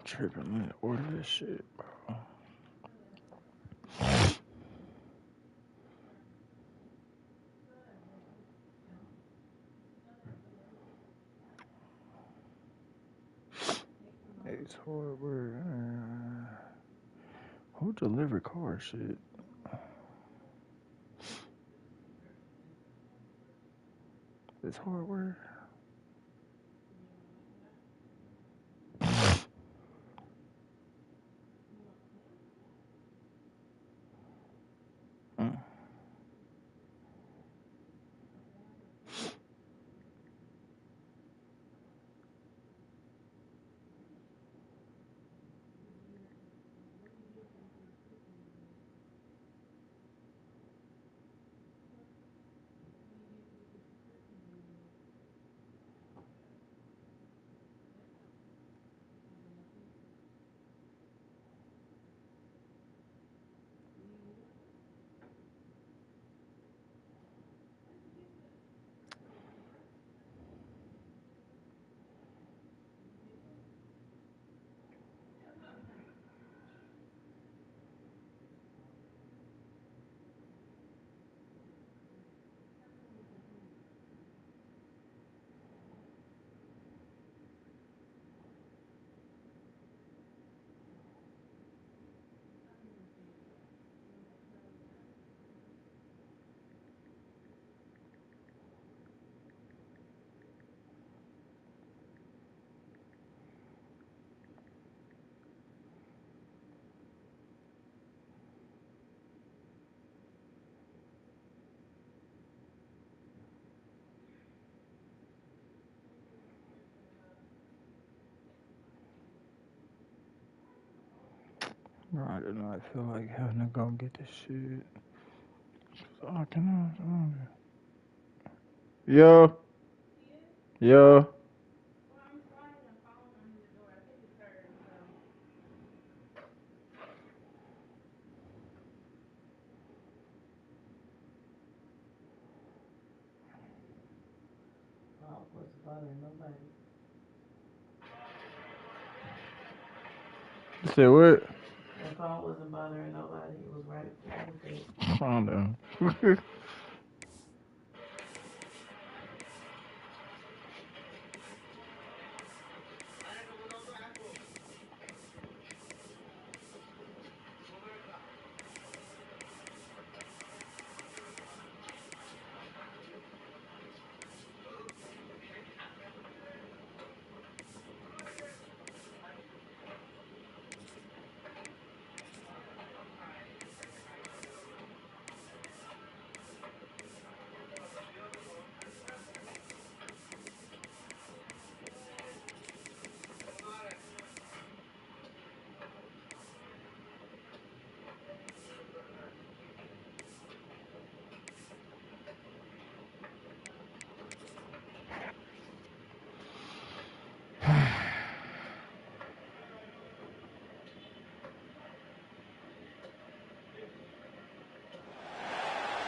Tripping, let me order this shit, bro. It's hardware. Who delivered car shit? It's hardware. Bro, I do not feel like having to go get this shit. Oh, can I? Yeah. Yeah. Wasn't bothering nobody. You said what? That phone wasn't bothering nobody. It was right there. Calm down.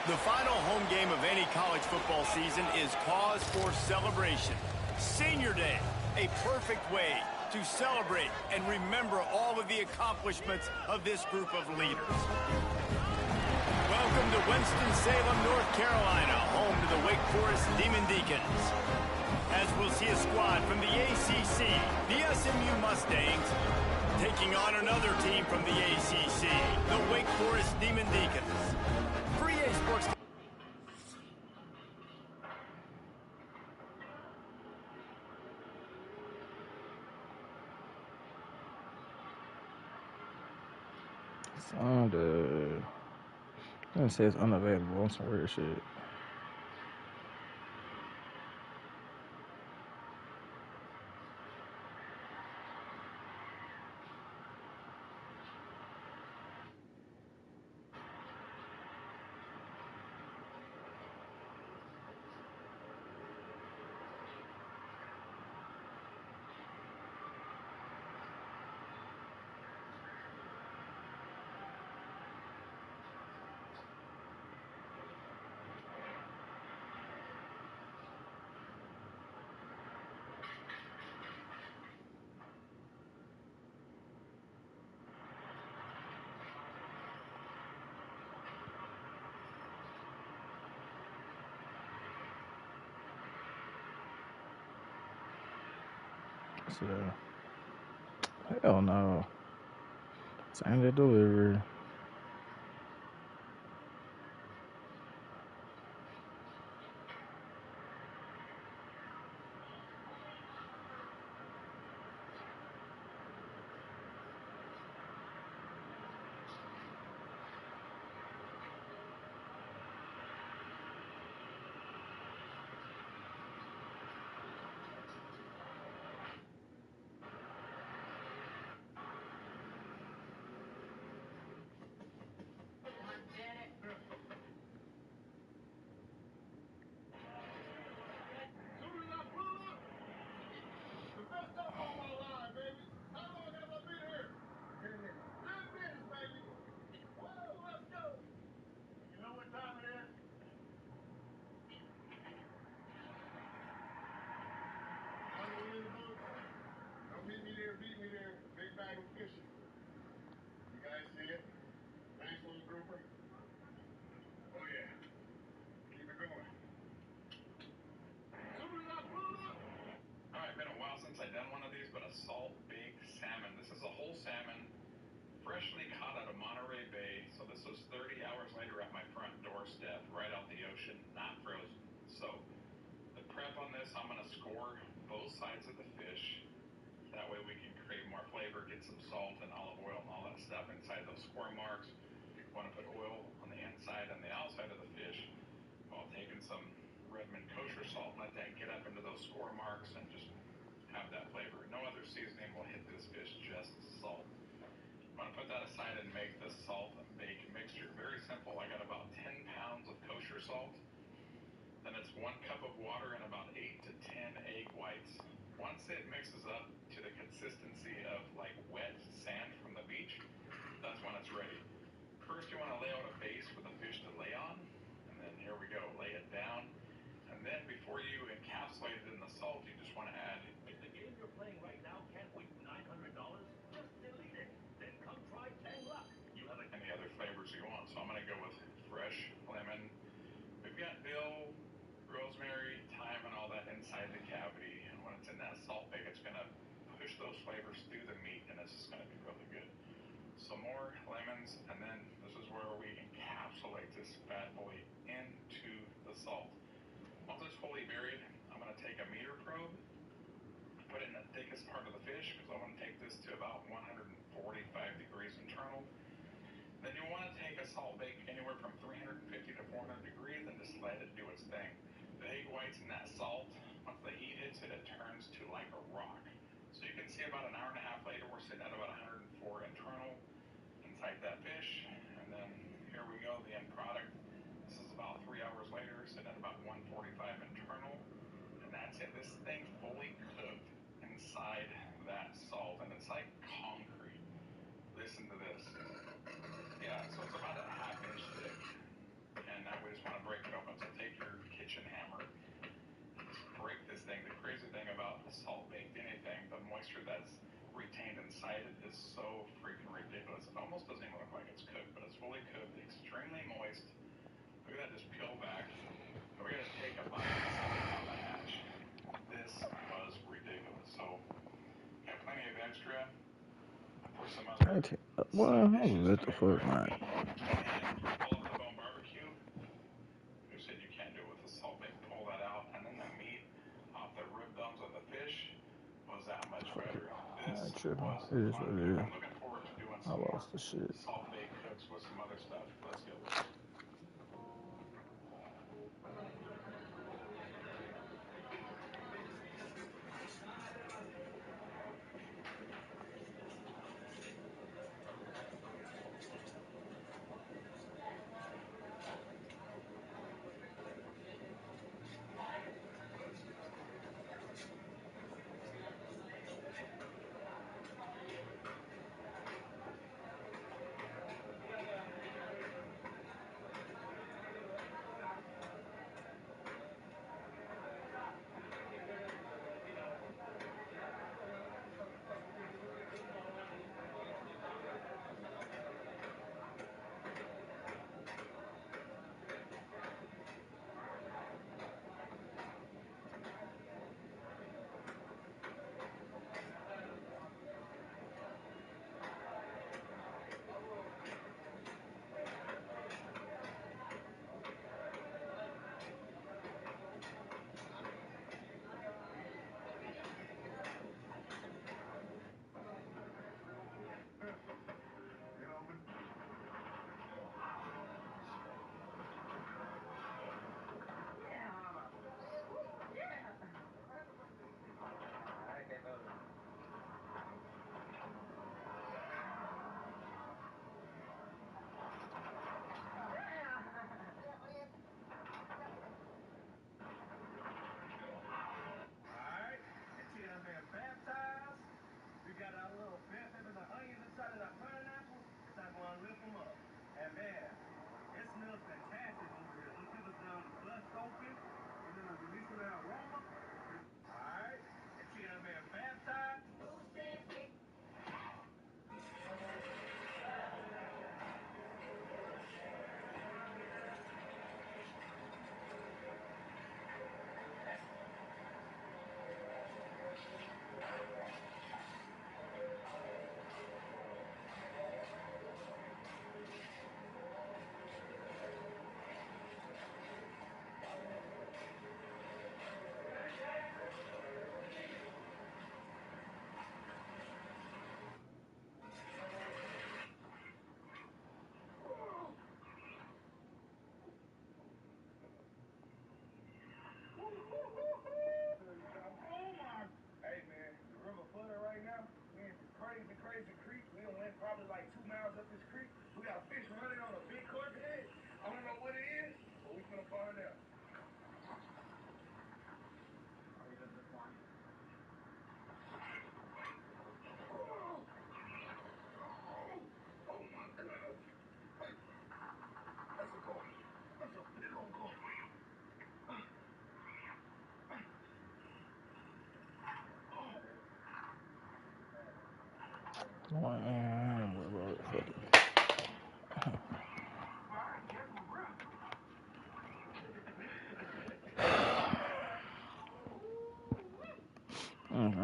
The final home game of any college football season is cause for celebration. Senior Day, a perfect way to celebrate and remember all of the accomplishments of this group of leaders. Welcome to Winston-Salem, North Carolina, home to the Wake Forest Demon Deacons. As we'll see a squad from the ACC, the SMU Mustangs, taking on another team from the ACC, the Wake Forest Demon Deacons. For EA Sports. It says unavailable on some weird shit. So, hell no. Same day delivery. Well, I'm lit the fuck, man. I ain't tripping. It is what it is. I lost the shit.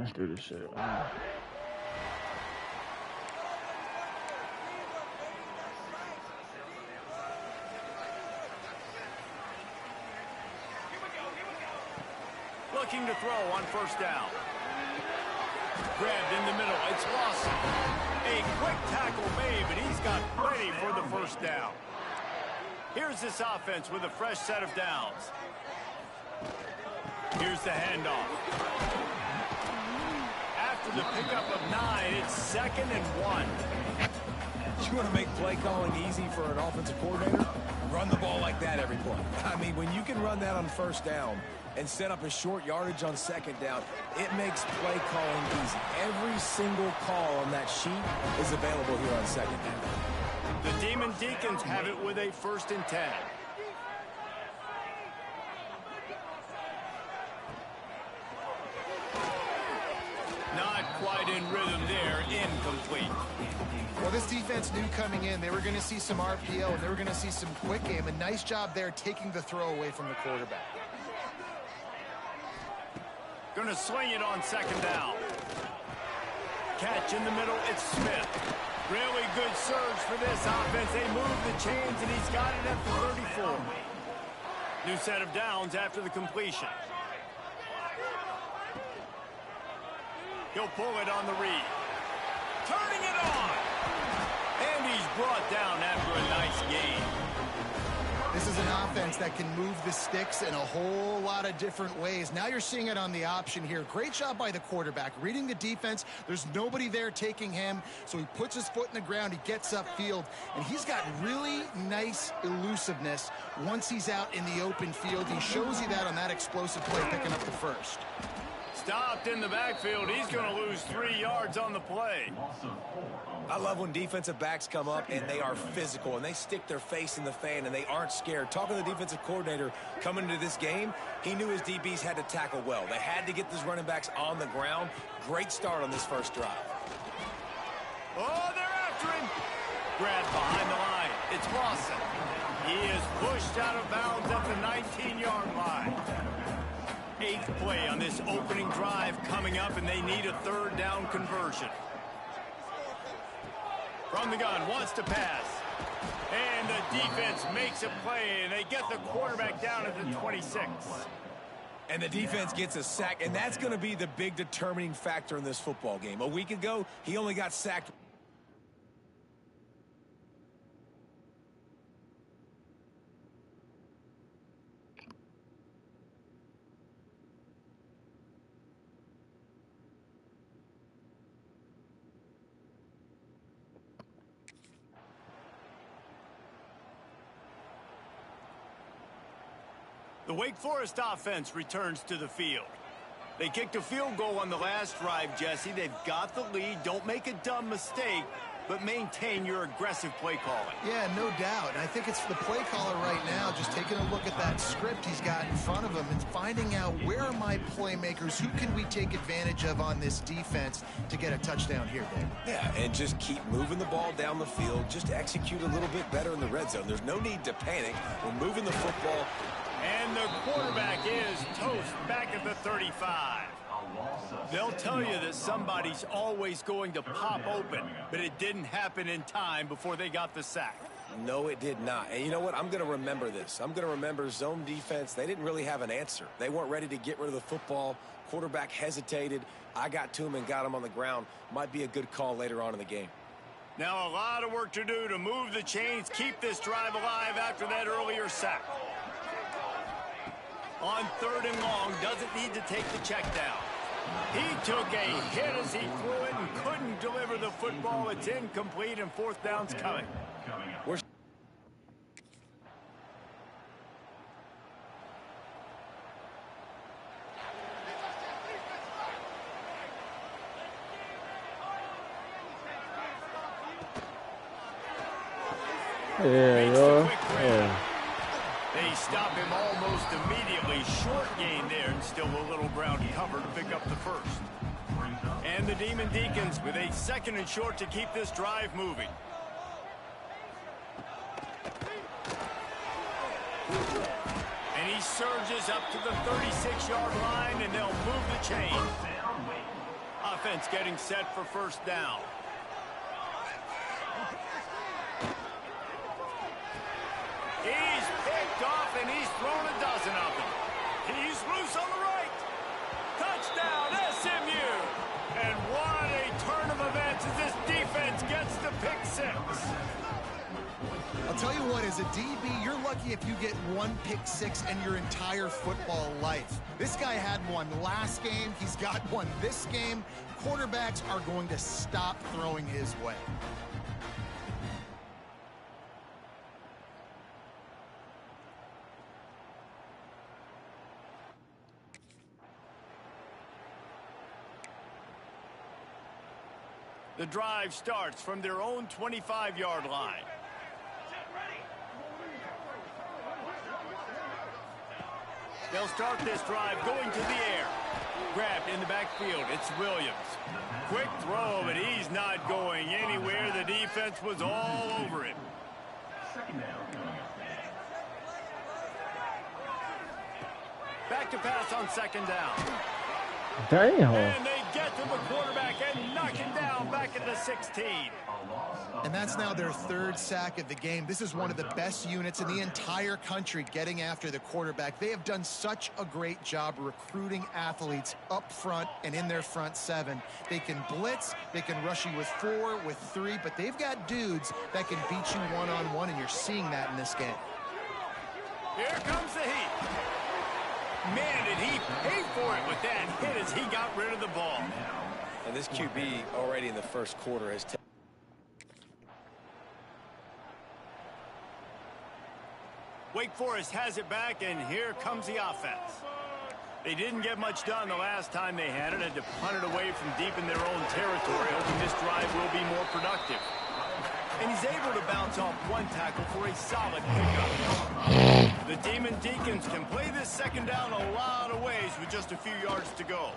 Let's do this shit. Looking to throw on first down. Grabbed in the middle. It's Lawson. A quick tackle made, but he's got plenty for the first down. Here's this offense with a fresh set of downs. Here's the handoff. After the pickup of 9, it's 2nd and 1. You want to make play calling easy for an offensive coordinator? Run the ball like that every play. I mean, when you can run that on first down and set up a short yardage on second down, it makes play calling easy. Every single call on that sheet is available here on second down. The Demon Deacons have it with a 1st and 10. Not quite in rhythm there, incomplete. Well, this defense knew coming in they were going to see some RPO and they were going to see some quick game. A nice job there taking the throw away from the quarterback. Going to swing it on 2nd down. Catch in the middle, it's Smith. Really good surge for this offense. They move the chains, and he's got it at the 34. New set of downs after the completion. He'll pull it on the read. Turning it on. And he's brought down after a nice gain. This is an offense that can move the sticks in a whole lot of different ways. Now you're seeing it on the option here. Great job by the quarterback. Reading the defense, there's nobody there taking him, so he puts his foot in the ground, he gets upfield, and he's got really nice elusiveness once he's out in the open field. He shows you that on that explosive play, picking up the first. Stopped in the backfield. He's going to lose 3 yards on the play. I love when defensive backs come up and they are physical and they stick their face in the fan and they aren't scared. Talking to the defensive coordinator coming into this game, he knew his DBs had to tackle well. They had to get these running backs on the ground. Great start on this first drive. Oh, they're after him. Grabbed behind the line. It's Lawson. He is pushed out of bounds at the 19-yard line. 8th play on this opening drive coming up, and they need a 3rd down conversion. From the gun, wants to pass. And the defense makes a play, and they get the quarterback down at the 26. And the defense gets a sack, and that's going to be the big determining factor in this football game. A week ago, he only got sacked. The Wake Forest offense returns to the field. They kicked a field goal on the last drive, Jesse. They've got the lead. Don't make a dumb mistake. but maintain your aggressive play calling. Yeah, no doubt. And I think it's the play caller right now just taking a look at that script he's got in front of him and finding out where are my playmakers, who can we take advantage of on this defense to get a touchdown here, Dave. Yeah, and just keep moving the ball down the field. Just execute a little bit better in the red zone. There's no need to panic. We're moving the football. And the quarterback is toast back at the 35. They'll tell you that somebody's always going to pop open, but it didn't happen in time before they got the sack. No, it did not. And you know what? I'm going to remember this. I'm going to remember zone defense. They didn't really have an answer. They weren't ready to get rid of the football. Quarterback hesitated. I got to him and got him on the ground. Might be a good call later on in the game. Now a lot of work to do to move the chains, keep this drive alive after that earlier sack. On 3rd and long, doesn't need to take the check down. He took a hit as he threw it and couldn't deliver the football. It's incomplete and 4th down's coming. Yeah, yo. Yeah. They stop him almost immediately. Short gain there and still a little ground cover to pick up the first. And the Demon Deacons with a 2nd and short to keep this drive moving. And he surges up to the 36-yard line, and they'll move the chain. Offense getting set for 1st down. He's picked off, and he's thrown a dozen of them. He's loose on the right. Touchdown, SMU. And what a turn of events as this defense gets the pick 6. I'll tell you what, as a DB, you're lucky if you get 1 pick 6 in your entire football life. This guy had one last game. He's got one this game. Quarterbacks are going to stop throwing his way. The drive starts from their own 25-yard line. They'll start this drive going to the air. Grabbed in the backfield. It's Williams. Quick throw, but he's not going anywhere. The defense was all over him. Back to pass on 2nd down. Damn. And they get to the quarterback and knock him down back at the 16. And that's now their 3rd sack of the game. This is one of the best units in the entire country getting after the quarterback. They have done such a great job recruiting athletes up front and in their front 7. They can blitz, they can rush you with 4, with 3, but they've got dudes that can beat you one-on-one, and you're seeing that in this game. Here comes the heat. Man, did he pay for it with that hit as he got rid of the ball. And this QB already in the 1st quarter has taken. Wake Forest has it back, and here comes the offense. They didn't get much done the last time they had it to punt it away from deep in their own territory, hoping this drive will be more productive. And he's able to bounce off 1 tackle for a solid pickup. The Demon Deacons can play this 2nd down a lot of ways with just a few yards to go.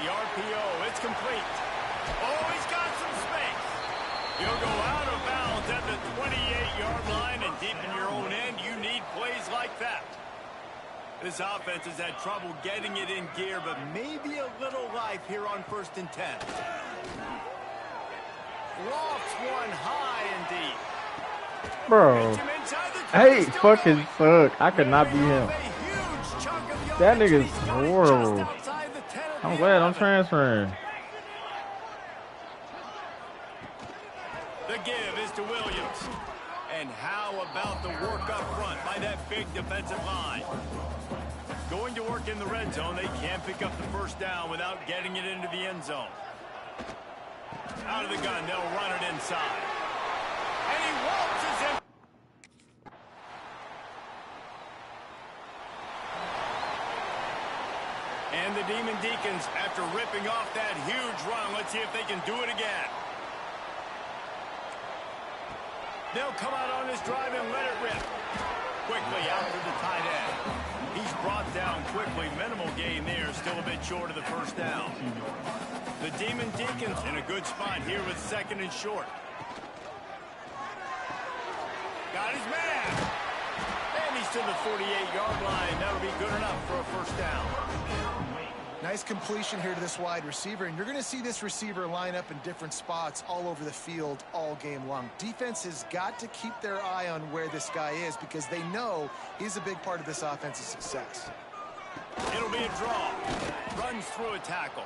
The RPO, it's complete. Oh, he's got some space. He'll go out of bounds at the 28-yard line, and deep in your own end, you need plays like that. This offense has had trouble getting it in gear, but maybe a little life here on 1st and 10. Lofts one high and deep. Bro. Hey, fucking suck. I could not be him. That nigga's horrible. I'm glad I'm transferring. The give is to Williams. And how about the work up front by that big defensive line? Going to work in the red zone. They can't pick up the 1st down without getting it into the end zone. Out of the gun, they'll run it inside. And he waltzes in. And the Demon Deacons, after ripping off that huge run, let's see if they can do it again. They'll come out on this drive and let it rip. Quickly out to the tight end. He's brought down quickly. Minimal gain there. Still a bit short of the first down. The Demon Deacons in a good spot here with 2nd and short. Got his man. And he's to the 48-yard line. That'll be good enough for a first down. Nice completion here to this wide receiver, and you're going to see this receiver line up in different spots all over the field all game long. Defense has got to keep their eye on where this guy is because they know he's a big part of this offense's success. It'll be a draw. Runs through a tackle.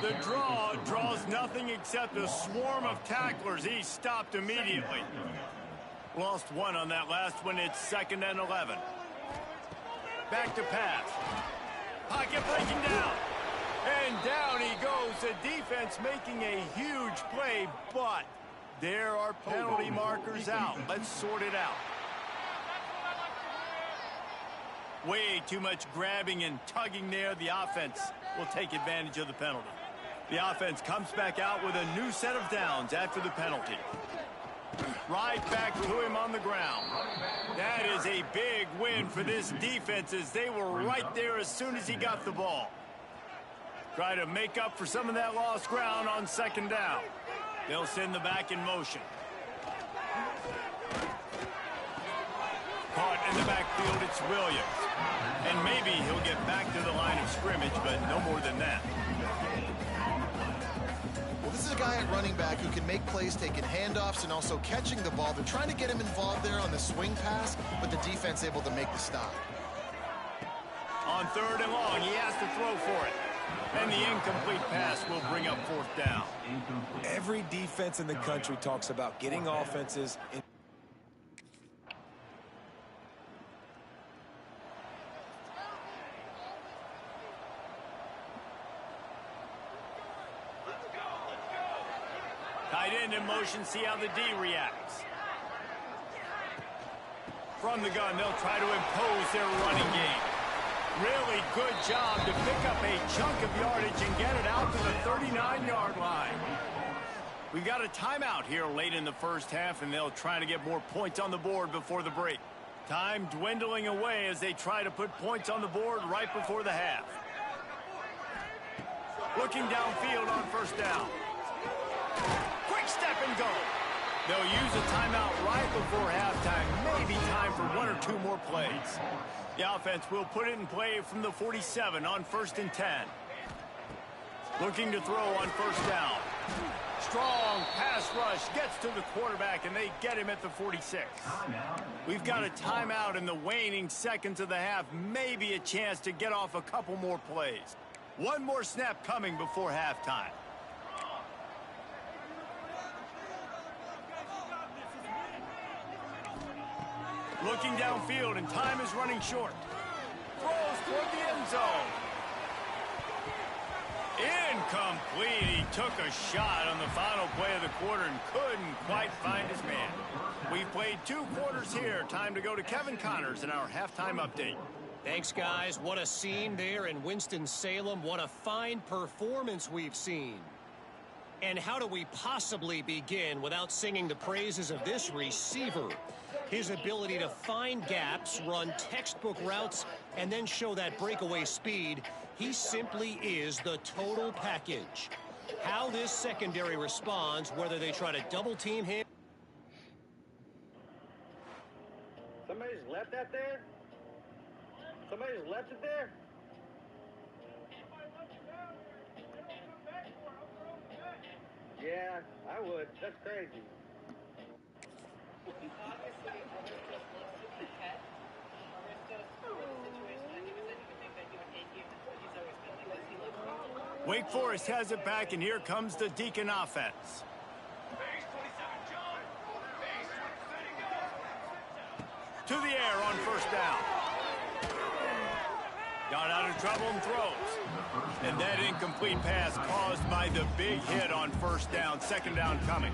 The draw draws nothing except a swarm of tacklers. He's stopped immediately. Lost one on that last one. It's 2nd and 11. Back to pass. Pocket breaking down. And down he goes. The defense making a huge play, but there are penalty markers out. Let's sort it out. Way too much grabbing and tugging there. The offense will take advantage of the penalty. The offense comes back out with a new set of downs after the penalty. Right back to him on the ground. That is a big win for this defense as they were right there as soon as he got the ball. Try to make up for some of that lost ground on 2nd down. They'll send the back in motion. Caught in the backfield, it's Williams. And maybe he'll get back to the line of scrimmage, but no more than that. Well, this is a guy at running back who can make plays taking handoffs and also catching the ball. They're trying to get him involved there on the swing pass, but the defense able to make the stop. On 3rd and long, he has to throw for it. And the incomplete pass will bring up 4th down. Every defense in the country talks about getting offenses in. Tight end in motion, see how the D reacts. From the gun, they'll try to impose their running game. Really good job to pick up a chunk of yardage and get it out to the 39-yard line. We've got a timeout here late in the first half, and they'll try to get more points on the board before the break. Time dwindling away as they try to put points on the board right before the half. Looking downfield on 1st down. Quick step and go. They'll use a timeout right before halftime. Maybe time for 1 or 2 more plays. The offense will put it in play from the 47 on 1st and 10. Looking to throw on 1st down. Strong pass rush gets to the quarterback, and they get him at the 46. We've got a timeout in the waning seconds of the half. Maybe a chance to get off a couple more plays. One more snap coming before halftime. Looking downfield, and time is running short. Throws toward the end zone. Incomplete. He took a shot on the final play of the quarter and couldn't quite find his man. We've played 2 quarters here. Time to go to Kevin Connors in our halftime update. Thanks, guys. What a scene there in Winston-Salem. What a fine performance we've seen. And how do we possibly begin without singing the praises of this receiver? His ability to find gaps, run textbook routes, and then show that breakaway speed. He simply is the total package. How this secondary responds, whether they try to double-team him. Somebody's left that there? Somebody's left it there? Yeah, I would. That's crazy. Wake Forest has it back, and here comes the Deacon offense. To the air on 1st down. Got out of trouble and throws. And that incomplete pass caused by the big hit on 1st down. 2nd down coming.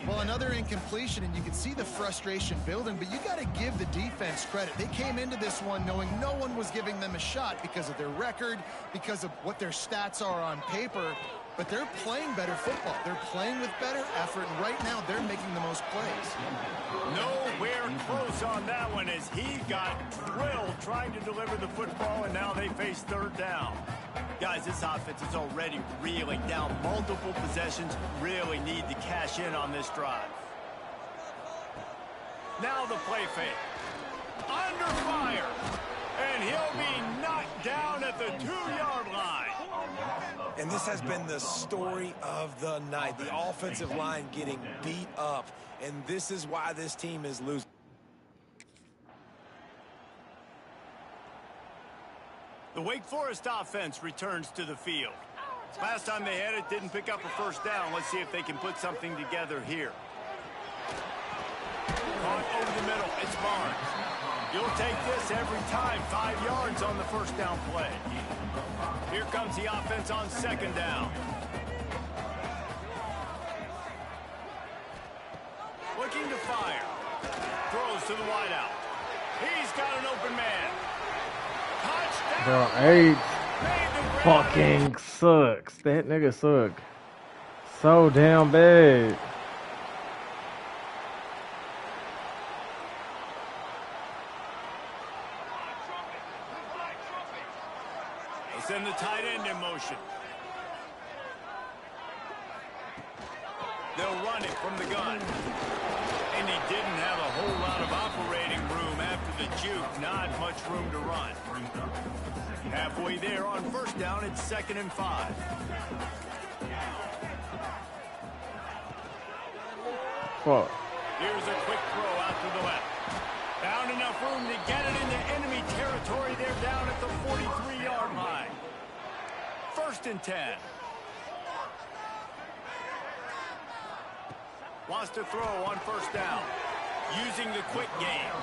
Well, another incompletion, and you can see the frustration building, but you got to give the defense credit. They came into this one knowing no one was giving them a shot because of their record, because of what their stats are on paper. but they're playing better football. They're playing with better effort, and right now they're making the most plays. Nowhere close on that one as he got drilled trying to deliver the football, and now they face third down. Guys, this offense is already reeling down multiple possessions. Really need to cash in on this drive. Now the play fake. Under fire. And he'll be knocked down at the 2-yard line. And this has been the story of the night. The offensive line getting beat up. And this is why this team is losing. The Wake Forest offense returns to the field. Last time they had it, didn't pick up a first down. Let's see if they can put something together here. Caught over the middle. It's Barnes. You'll take this every time. 5 yards on the first down play. Here comes the offense on second down. Looking to fire. Throws to the wideout. He's got an open man. Touchdown. Bro, AIDS fucking sucks. That nigga suck. So damn bad. Send the tight end in motion. They'll run it from the gun. And he didn't have a whole lot of operating room after the juke. Not much room to run. Halfway there on first down, it's 2nd and 5. Fuck. Here's a quick throw out to the left. Found enough room to get it into enemy territory. They're down at the 43-yard line. 1st and 10. Wants to throw on first down. Using the quick game.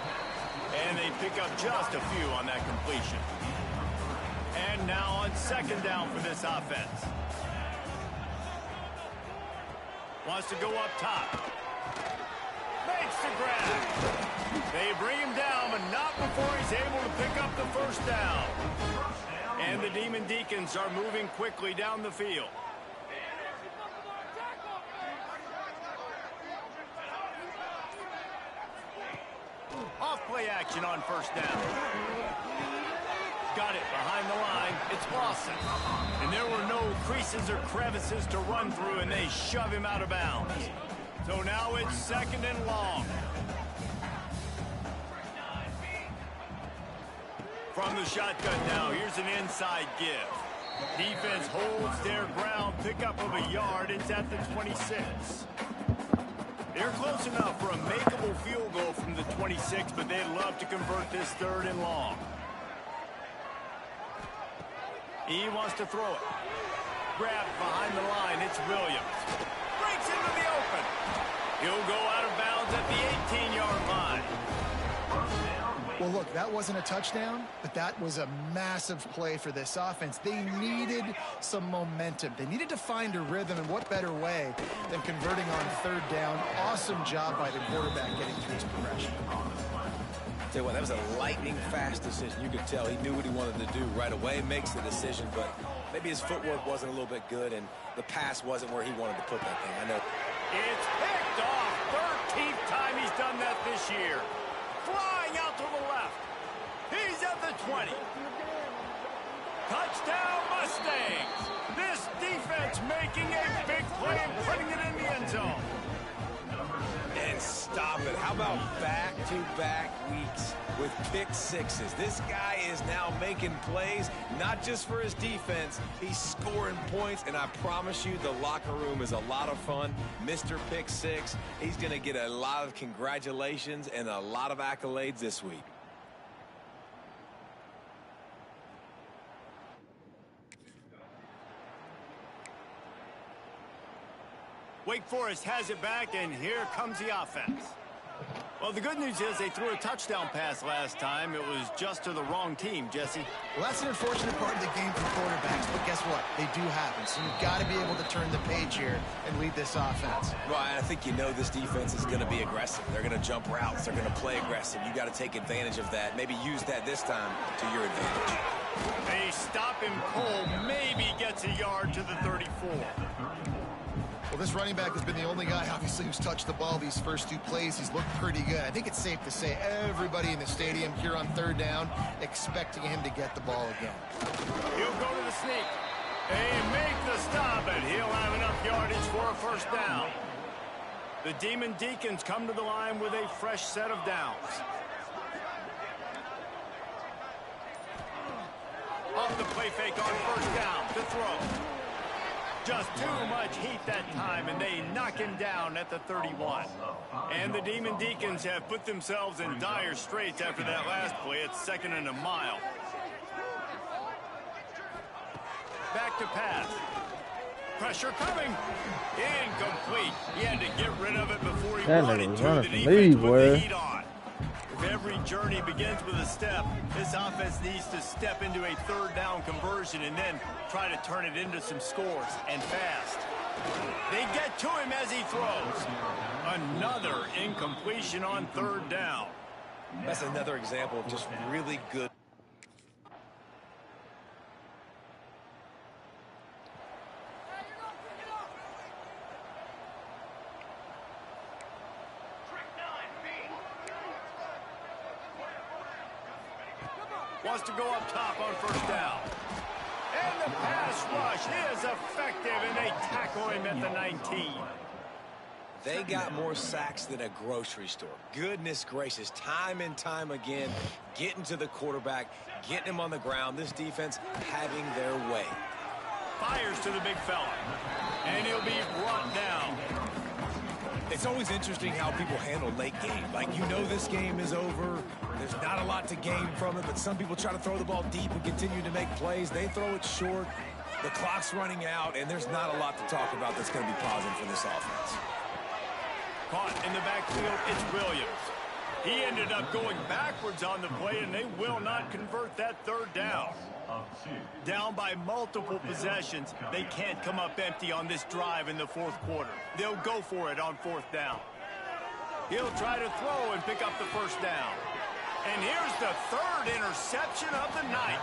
And they pick up just a few on that completion. And now on 2nd down for this offense. Wants to go up top. Makes the grab. They bring him down, but not before he's able to pick up the first down. And the Demon Deacons are moving quickly down the field. Off-play action on first down. Got it behind the line. It's Lawson. And there were no creases or crevices to run through, and they shove him out of bounds. So now it's 2nd and long. From the shotgun now, here's an inside give. Defense holds their ground, pickup of a yard. It's at the 26. They're close enough for a makeable field goal from the 26, but they'd love to convert this 3rd and long. He wants to throw it. Grabbed behind the line, it's Williams. Breaks into the open. He'll go out of bounds at the 18-yard line. Well, look, that wasn't a touchdown, but that was a massive play for this offense. They needed some momentum. They needed to find a rhythm, and what better way than converting on 3rd down. Awesome job by the quarterback getting through his progression. Tell you what, that was a lightning-fast decision. You could tell he knew what he wanted to do right away, makes the decision, but maybe his footwork wasn't a little bit good, and the pass wasn't where he wanted to put that thing. I know. It's picked off. 13th time he's done that this year. Flying out to the left. He's at the 20. Touchdown Mustangs. This defense making a big play and putting it in the end zone. And stop it. How about back-to-back weeks with pick sixes? This guy is now making plays, not just for his defense. He's scoring points, and I promise you the locker room is a lot of fun. Mr. Pick Six, he's going to get a lot of congratulations and a lot of accolades this week. Wake Forest has it back, and here comes the offense. Well, the good news is they threw a touchdown pass last time. It was just to the wrong team, Jesse. Well, that's an unfortunate part of the game for quarterbacks, but guess what? They do happen. So you've got to be able to turn the page here and lead this offense. Right, I think you know this defense is going to be aggressive. They're going to jump routes. They're going to play aggressive. You got to take advantage of that. Maybe use that this time to your advantage. They stop him cold, maybe gets a yard to the 34. Well, this running back has been the only guy, obviously, who's touched the ball these first 2 plays. He's looked pretty good. I think it's safe to say everybody in the stadium here on 3rd down expecting him to get the ball again. He'll go to the sneak. They make the stop, but he'll have enough yardage for a first down. The Demon Deacons come to the line with a fresh set of downs. Off the play fake on first down to throw. Just too much heat that time, and they knock him down at the 31. And the Demon Deacons have put themselves in dire straits after that last play. It's 2nd and a mile. Back to pass. Pressure coming. Incomplete. He had to get rid of it before he brought it to the defense with the heat on. If every journey begins with a step, this offense needs to step into a 3rd down conversion and then try to turn it into some scores, and fast. They get to him as he throws. Another incompletion on 3rd down. That's another example of just really good. Wants to go up top on first down. And the pass rush is effective, and they tackle him at the 19. They got more sacks than a grocery store. Goodness gracious, time and time again, getting to the quarterback, getting him on the ground. This defense having their way. Fires to the big fella, and he'll be brought down. It's always interesting how people handle late game. Like, you know this game is over. There's not a lot to gain from it, but some people try to throw the ball deep and continue to make plays. They throw it short. The clock's running out, and there's not a lot to talk about that's going to be positive for this offense. Caught in the backfield, it's Williams. He ended up going backwards on the play, and they will not convert that 3rd down. Down by multiple possessions, they can't come up empty on this drive in the 4th quarter. They'll go for it on 4th down. He'll try to throw and pick up the first down. And here's the 3rd interception of the night.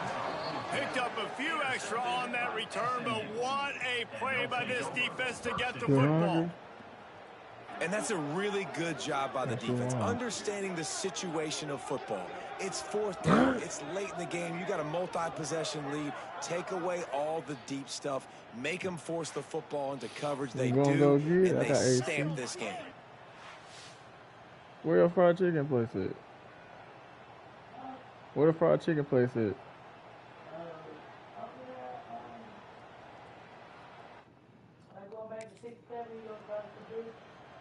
Picked up a few extra on that return, but what a play by this defense to get the football. And that's a really good job by the defense, understanding the situation of football. It's 4th down. It's late in the game. You got a multi-possession lead. Take away all the deep stuff. Make them force the football into coverage. They do, and they stamp this game. Where your fried chicken place at? Where the fried chicken place at? Like going back to 6, 7, you know, about to do.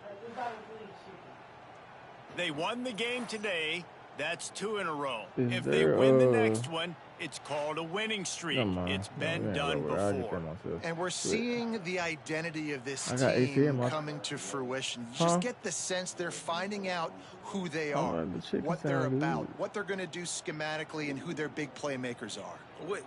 Like, we thought it was really chicken. They won the game today. That's 2 in a row. If they win the next one, it's called a winning streak. It's been done before. And we're seeing the identity of this team coming to fruition. You just get the sense they're finding out who they are, what they're about, what they're going to do schematically, and who their big playmakers are.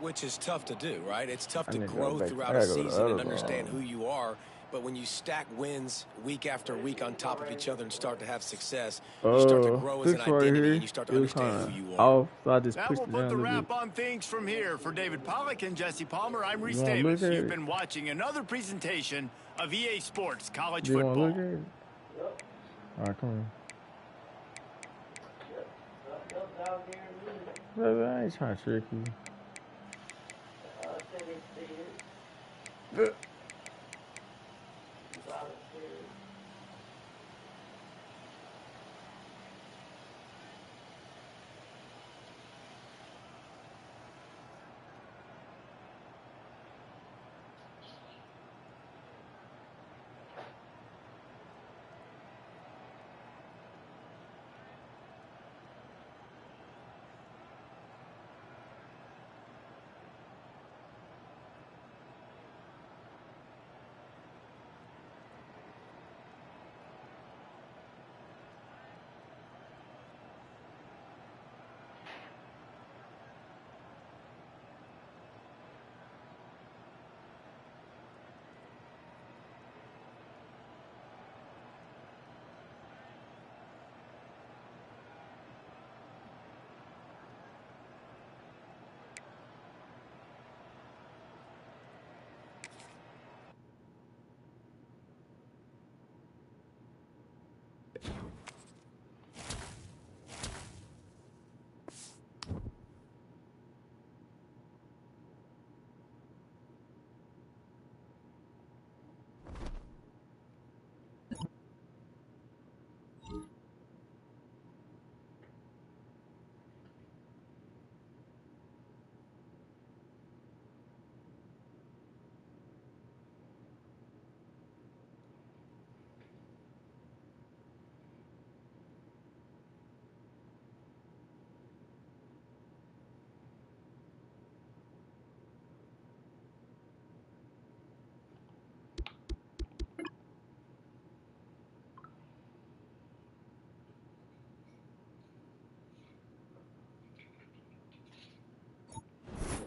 Which is tough to do, right? It's tough to grow throughout a season and understand who you are. But when you stack wins week after week on top of each other and start to have success, you start to grow as an identity and you start to understand who you are. That will put the wrap on things from here. For David Pollack and Jesse Palmer, I'm Reese Davis. You've been watching another presentation of EA Sports College Football. All right, come on. Baby, I ain't trying to trick you.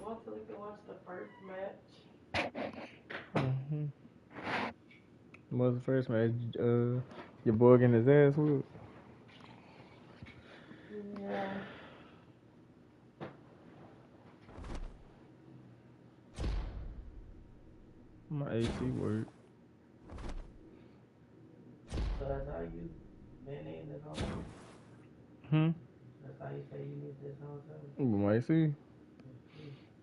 Want to look and watch the first match? What was the first match? Your boy getting his ass whooped. Yeah. My AC work. So that's how you been in this whole time? That's how you say you need this whole time? My AC?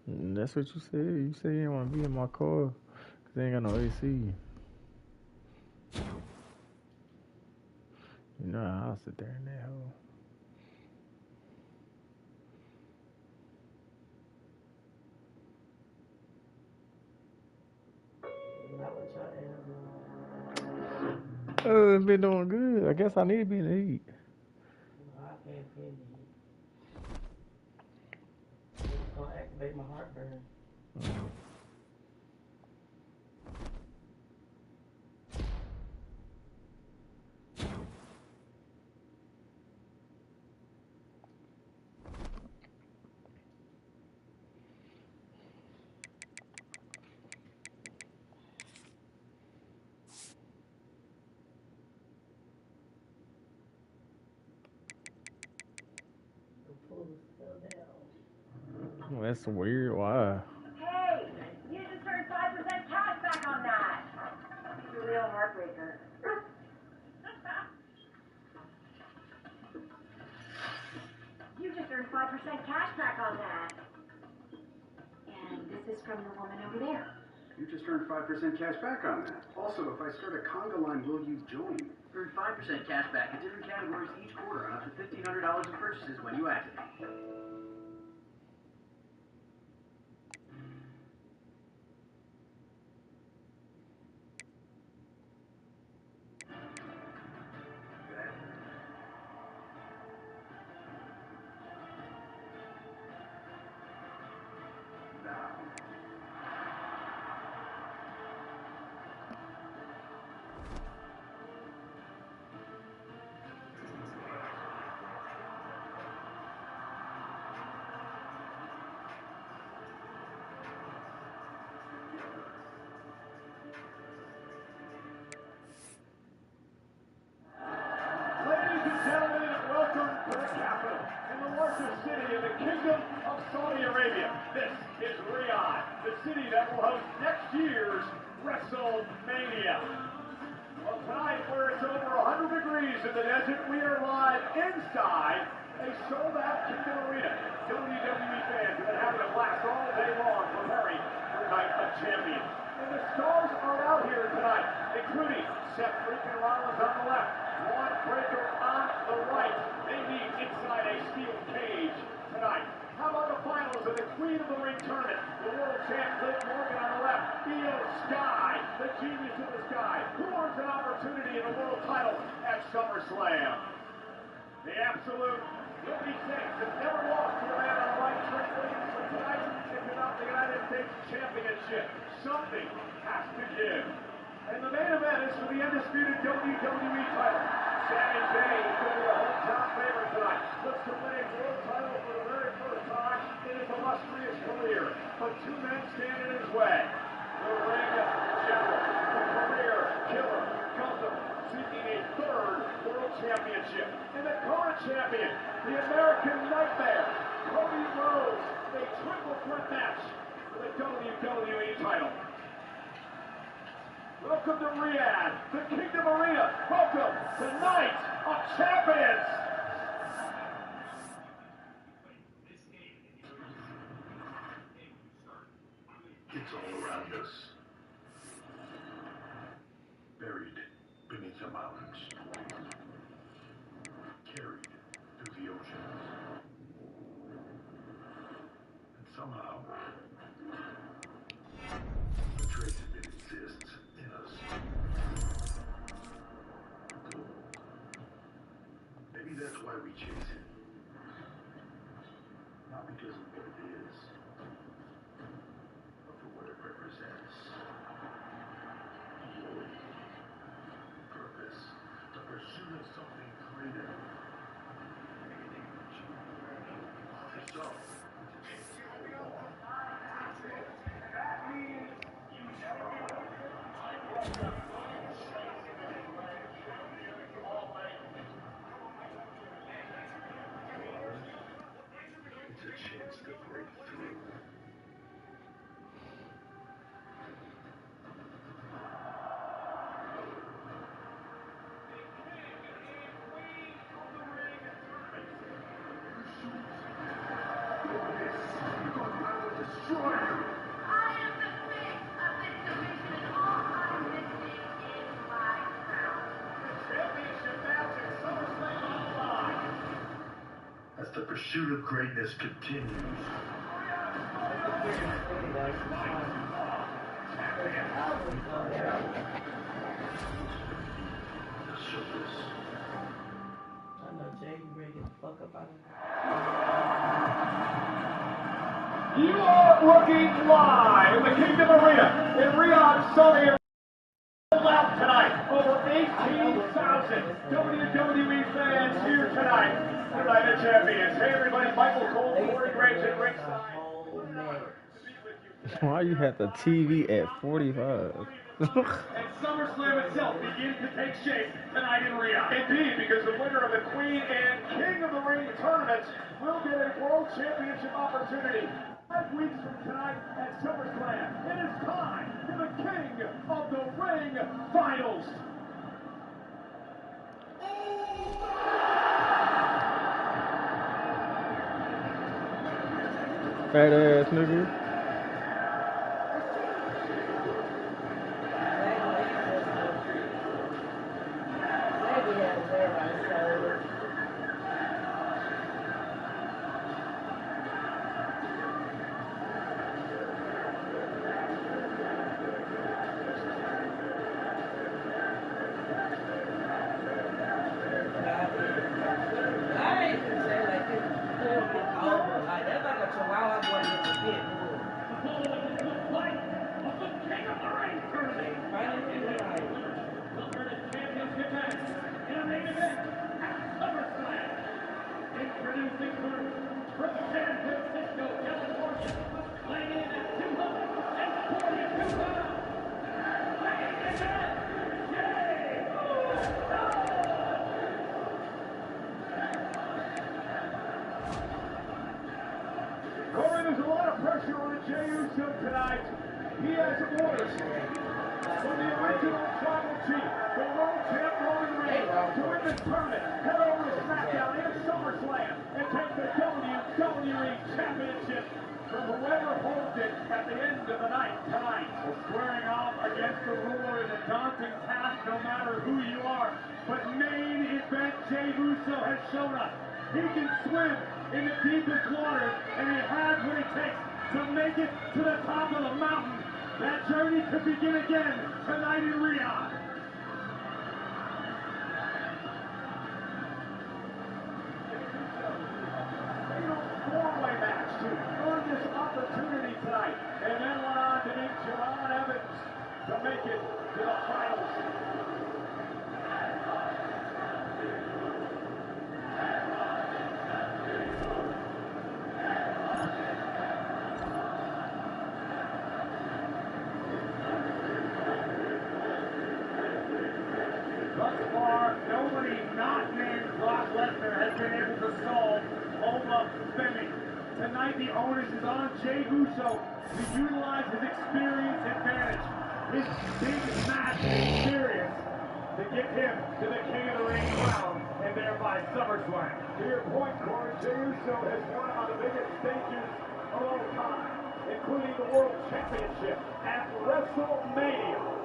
That's what you said. You said you didn't want to be in my car because they ain't got no AC. You know I'll sit there in that hole. It's been doing good. I guess I need to be in the heat. I can't stand the heat. It's gonna activate my heartburn. The pool fell down. Well, that's weird. Why? Hey, you just earned 5% cash back on that. It's a real heartbreaker. You just earned 5% cash back on that. And this is from the woman over there. You just earned 5% cash back on that. Also, if I start a conga line, will you join? Earn 5% cash back in different categories each quarter on up to $1,500 in purchases when you activate. Ladies and gentlemen, welcome to the capital and the largest city in the Kingdom of Saudi Arabia. This is Riyadh, the city that will host next year's WrestleMania. Well, tonight, where it's over 100 degrees in the desert, we are live inside a sold-out Kingdom Arena. WWE fans have been having a blast all day long preparing for Night of Champions. And the stars are out here tonight, including Seth freaking Rollins on the left, Braun Breaker on the right. They meet inside a steel cage tonight. How about the finals of the Queen of the Ring tournament? The world champ Liv Morgan on the left, Io Sky, the genius of the sky, who earns an opportunity in a world title at SummerSlam. The absolute Ruby Saints have never lost to the man on the right, Trick Williams. So tonight, it's about the United States Championship. Something has to give. And the main event is for the undisputed WWE title. Sami Zayn is going to be the hometown favorite tonight. Looks to win a world title for the very first time in his illustrious career. But two men stand in his way. The ring general, the career killer, Gunther, seeking a third world championship. And the current champion, the American Nightmare, Cody Rhodes, a triple threat match for the WWE title. Welcome to Riyadh, the Kingdom Arena. Welcome to Night champions. It's all around us. Buried beneath the mountains. Carried through the oceans. And somehow, a trace of it exists in us. Maybe that's why we chase it. Not because of what it is, but for what it represents. Purpose, the pursuit of something greater. So, it's a chance to break through. As the pursuit of greatness continues. The surface. I know Jay, you ready to get the fuck up out of here. You are looking live in the Kingdom Arena in Riyadh, Saudi Arabia. Sold out tonight. Over 18,000 WWE fans here tonight. Tonight the champions. Hey everybody, Michael Cole, Corey Graves at ringside. Why you have the TV at 45? And SummerSlam itself begins to take shape tonight in Riyadh. Indeed, because the winner of the Queen and King of the Ring tournaments will get a World Championship opportunity. 5 weeks from tonight at SummerSlam, it is time for the King of the Ring Finals. Fat ass nigga. Corey, there's a lot of pressure on Jey Uso tonight. He has orders from the original tribal chief, the world champ Roman Reigns, to win this tournament, head over to SmackDown and SummerSlam, and take the WWE Championship from whoever holds it at the end of the night tonight. Well, squaring off against the ruler is a daunting task, no matter who you are. But main event Jey Uso has shown us he can swim in the deepest waters, and he has what it takes to make it to the top of the mountain. That journey could begin again tonight in Riyadh. Four-way match to earn this opportunity tonight, and then went on to meet Javon Evans to make it to the finals. Thus far, nobody not named Brock Lesnar has been able to solve Oba Femi. Tonight, the onus is on Jey Uso to utilize his experience advantage. His big match experience to get him to the King of the Ring crown and thereby SummerSlam. To your point, Corey, Jey Uso has won on the biggest stages of all time, including the World Championship at WrestleMania.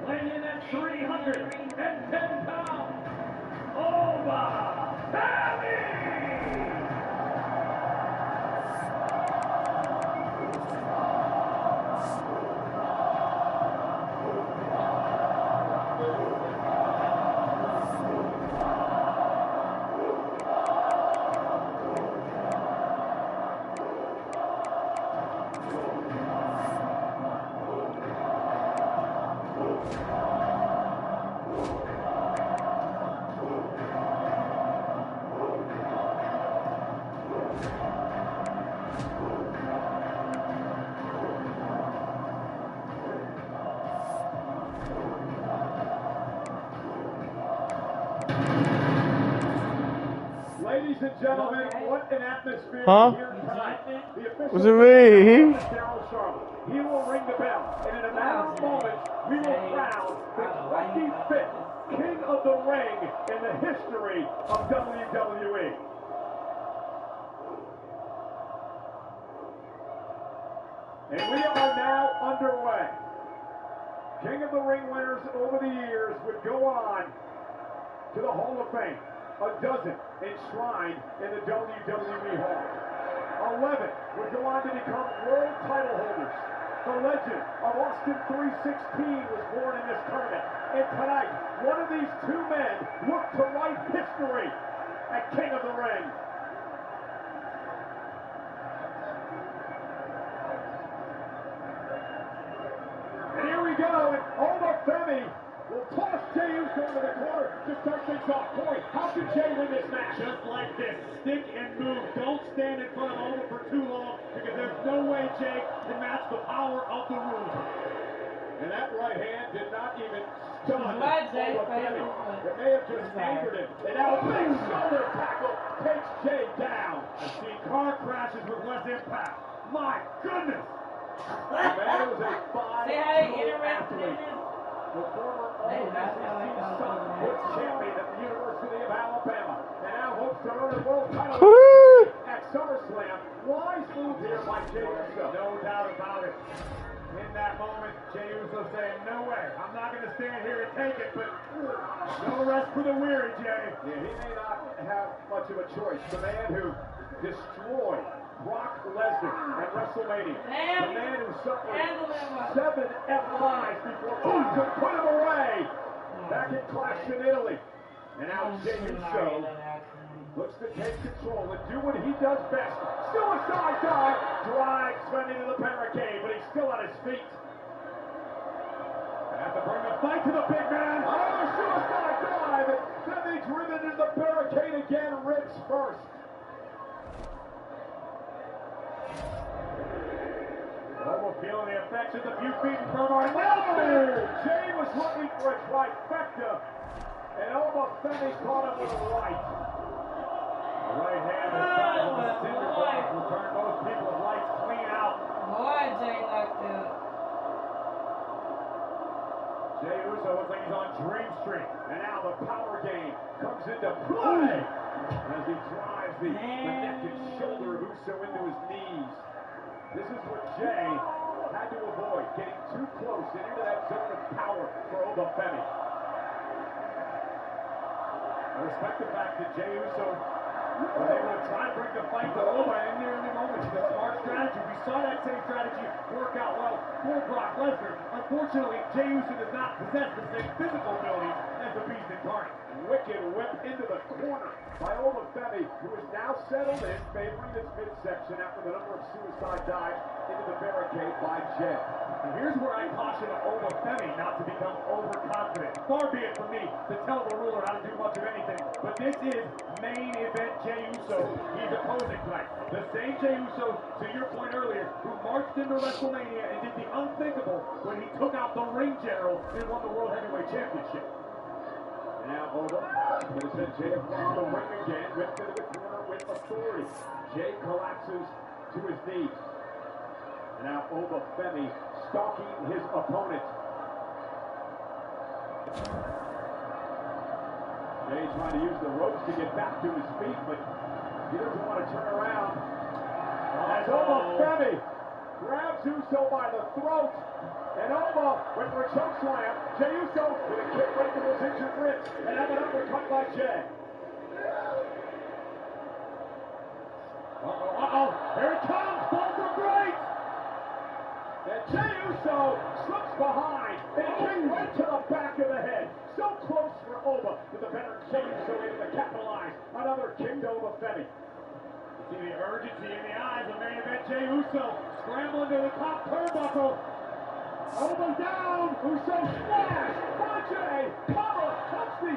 Weighing in at 310 pounds, Oba Valley! Ladies and gentlemen, what an atmosphere here tonight. The official Was it me? He will ring the bell, and in a matter of moments, we will crown the 25th King of the Ring in the history of WWE. And we are now underway. King of the Ring winners over the years would go on to the Hall of Fame. A dozen enshrined in the WWE Hall. 11 would go on to become world title holders. The legend of Austin 316 was born in this tournament. And tonight, one of these two men look to write history at King of the Ring. And here we go, and Oma Femi will toss Jey Uso into the corner to start things off. Corey, how can Jey win this match? Just like this. Stick and move. Don't stand in front of Oma for too long, because there's no way Jey can match the power of the room. And that right hand did not even stun Oma Femi. It may have just anchored him. And now a big shoulder tackle takes Jey down. I've seen car crashes with less impact. My goodness! The man was a 5-tool athlete. The former All-SEC Southwood champion at the University of Alabama. And now hopes to earn a world title at SummerSlam. Wise move here by Jey Uso. No doubt about it. In that moment, Jey Uso saying, no way, I'm not going to stand here and take it, but no rest for the weary, Jey. Yeah, he may not have much of a choice. The man who destroyed Brock Lesnar at WrestleMania. The man who suffered 7 F5s before Brock could put him away back in Clash in Italy. And now Jey Uso looks to take control and do what he does best. Suicide dive, drives Femi to the barricade, but he's still on his feet. They have to bring the fight to the big man. Another suicide dive, and Femi driven into the barricade again, ribs first. Oma feeling the effects of the few feet in front of our Jey was looking for a trifecta, and Oma Femi caught him with a right. The right hand is size of a cinder block will turn most people's lights clean out. Boy, Jey knocked out. Jey Uso looks like he's on Dream Street, and now the power game comes into play as he drives the neck and shoulder of Uso into his knees. This is what Jey had to avoid, getting too close and into that zone of power for Oma Femi. I respect the fact that Jey Uso was able to try and bring the fight to Oma in there in the moment. It's a smart strategy. We saw that same strategy work out well for Brock Lesnar. Unfortunately, Jey Uso does not possess the same physical abilities as the Beast incarnate. Wicked whip into the corner by Oma Femi, who is now settled in, favoring this midsection after the number of suicide dives into the barricade by Jey. And here's where I caution Oma Femi not to become overconfident. Far be it from me to tell the ruler how to do much of anything, but this is main event Jey Uso he's opposing tonight. The same Jey Uso, to your point earlier, who marched into WrestleMania and did the unthinkable when he took out the ring general and won the World Heavyweight Championship. And now Oma will send Jey across the ring again, whipped into the corner with authority. Jey collapses to his knees. And now Oma Femi stalking his opponent. Jey trying to use the ropes to get back to his feet, but he doesn't want to turn around. As Oma Femi grabs Uso by the throat, and Oma went for a choke slam. Jey Uso with a kick right to those injured ribs, and have an uppercut by Jey. Here it comes, both are great! And Jey Uso slips behind and kick right to the back of the head. So close for Oma, but the veteran Jey Uso able to capitalize. Another kick to Oma Femi. See the urgency in the eyes of main event Jey Uso, scrambling to the top turnbuckle. Oma down, Uso smash by Jey. Cover, touch the.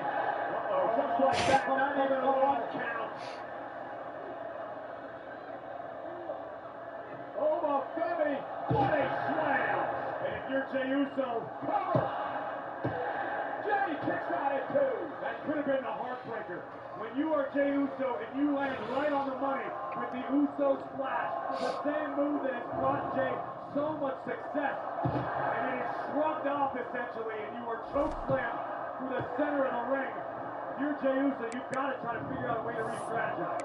Just like that, not even a 1 count. Oma Femi, what a slam! And if you're Jey Uso, cover! Jey kicks out at 2. That could have been the heartbreaker. When when you are Jey Uso and you land right on the money with the Uso splash, the same move that has brought Jey so much success, and it is shrugged off essentially, and you are choke slammed through the center of the ring. If you're Jey Uso, you've got to try to figure out a way to re-strategize.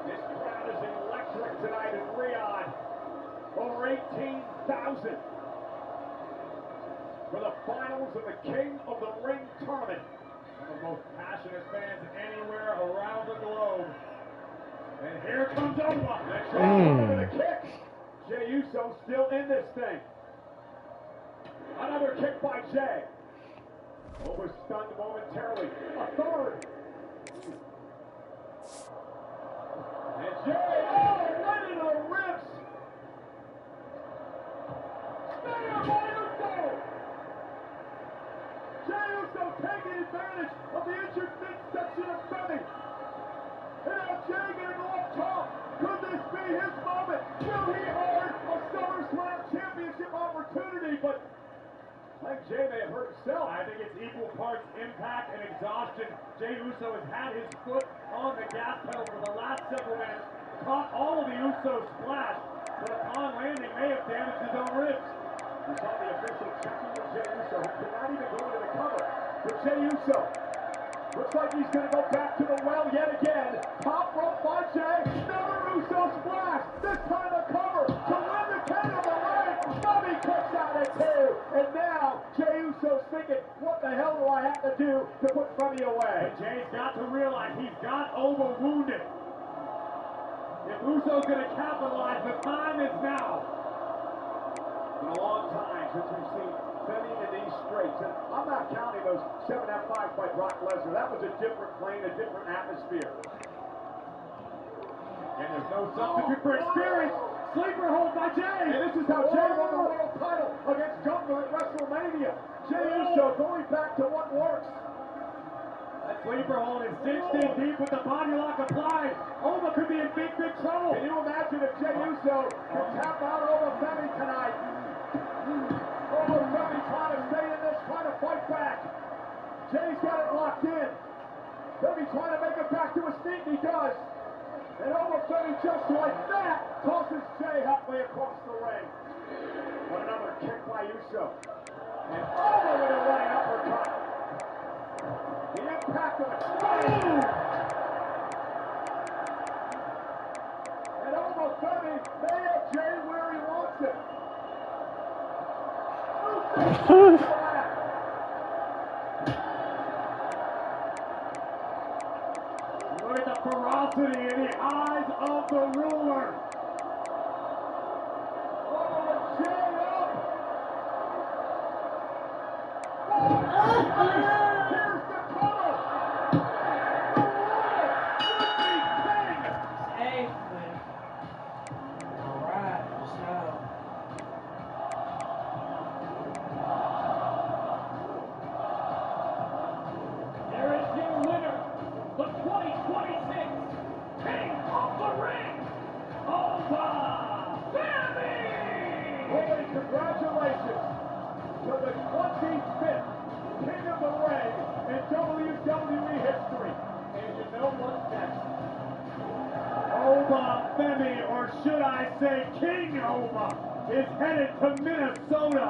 This crowd is electric tonight in Riyadh. Over 18,000 for the finals of the King of the Ring tournament. One of the most passionate fans anywhere around the globe. And here comes Oma. Next over the kick. Jey Uso still in this thing. Another kick by Jey. Over stunned momentarily. A third. And Jey, right into the ribs. Jey Uso taking advantage of the injured midsection of Femi. And now Jey getting off top. Could this be his moment? Will he earn a SummerSlam championship opportunity? But I think Jey may have hurt himself. I think it's equal parts impact and exhaustion. Jey Uso has had his foot on the gas pedal for the last several minutes. Caught all of the Uso splash, but upon landing may have damaged his own ribs. We saw the official checking with Jey Uso. He could not even go into the cover. But Jey Uso looks like he's going to go back to the well yet again. Top rope by Jey. Another Uso splash. This time a cover to win the King of the Ring. Bobby kicks out at two. And now Jey Uso's thinking, what the hell do I have to do to put Femi away? But Jey's got to realize he's got Oma wounded. If Uso's going to capitalize, the time is now. In a long time since we've seen Femi in these straights. And I'm not counting those 7 F5s by Brock Lesnar. That was a different plane, a different atmosphere. And there's no substitute for experience. Sleeper hold by Jey. And this is how Jey won the world title against Gunther at WrestleMania. Jey Uso going back to what works. That sleeper hold is cinched in deep with the body lock applied. Oma could be in big, big trouble. Can you imagine if Jey Uso could tap out over Femi tonight? Over Femi trying to stay in this, trying to fight back. Jey's got it locked in. Femi trying to make it back to his feet, and he does. And over Femi just like that tosses Jey halfway across the ring. What another kick by Uso. And over with a running uppercut. The impact of it. Boom! And over Femi may have Jey where he wants it. Look at the ferocity in the eyes of the ruler. Oh, Jey up! Here's the cover! The ruler should be king! Hey, man. All right, let's go. Here is your winner, the 2026 King of the Ring, Oma Femi! Boy, congratulations to the 25th King of the Ring in WWE history. And you know what's next? Oma Femi, or should I say King Oma, is headed to Minnesota.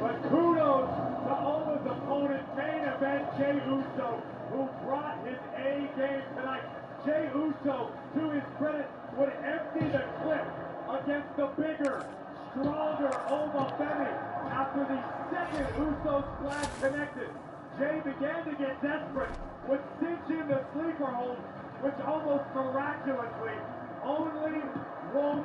But kudos to Oma's opponent, main event Jey Uso, who brought his A game tonight. Jey Uso, to his credit, would empty the clip against the bigger, stronger Oma Femi. After the second Uso splash connected, Jey began to get desperate, would cinch in the sleeper hold, which almost miraculously only won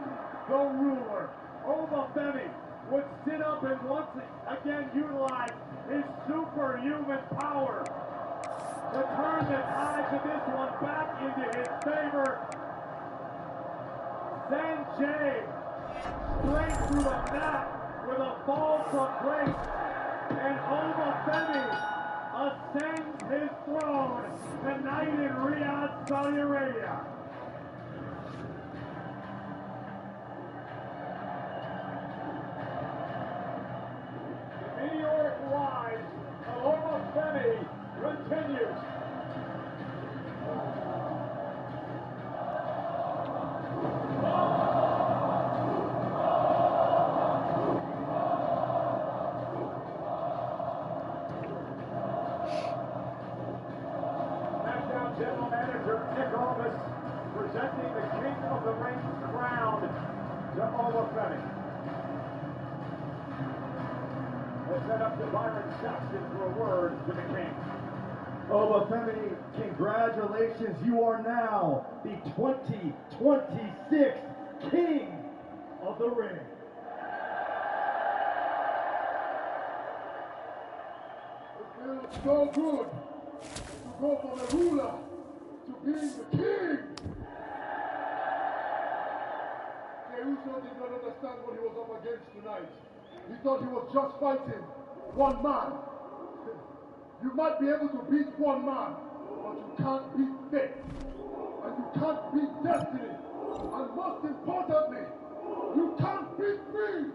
the ruler. Oma Femi would sit up and once again utilize his superhuman power to turn the tides of this one back into his favor. Send Jey straight through the mat with a fall from grace, and Oma Femi ascends his throne tonight in Riyadh, Saudi Arabia. The meteoric rise of Oma Femi General Manager Nick Aldis presenting the King of the Ring's crown to Olafemi. Let's head up to Byron Saxton for a word with the King. Olafemi, congratulations. You are now the 2026 King of the Ring. It feels so good to go from a ruler to being the king. Jey Uso did not understand what he was up against tonight. He thought he was just fighting one man. You might be able to beat one man, but you can't beat fate. And you can't beat destiny. And most importantly, you can't beat me.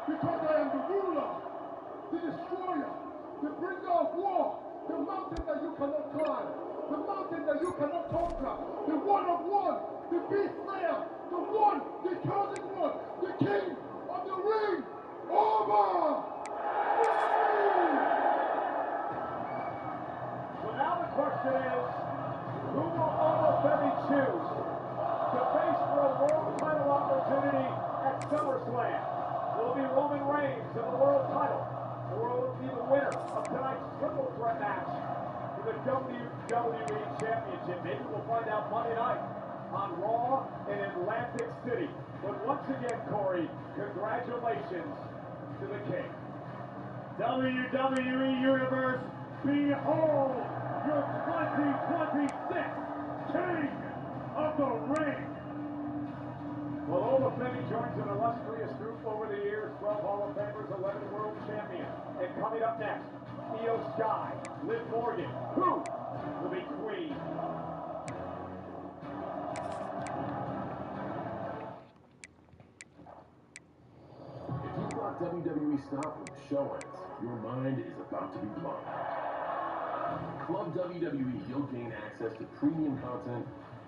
Because I am the ruler, the destroyer, the bringer of war, the mountain that you cannot climb, the mountain that you cannot conquer, the one of one, the beast slayer, the one, the chosen one, the king of the ring, over! So now the question is, who will Olafemi choose to face for a world title opportunity at SummerSlam? Will it be Roman Reigns for the world title? Or will it be the winner of tonight's triple threat match for the WWE Championship? Maybe we'll find out Monday night on Raw in Atlantic City. But once again, Corey, congratulations to the King. WWE Universe, behold your 2026 King of the Ring. Well, Olafemi joins an illustrious group over the years, 12 Hall of Famers, 11 World Champions. And coming up next, Io Sky, Liv Morgan, who will be queen? If you thought WWE stopped when the show ends, your mind is about to be blown. Club WWE, you'll gain access to premium content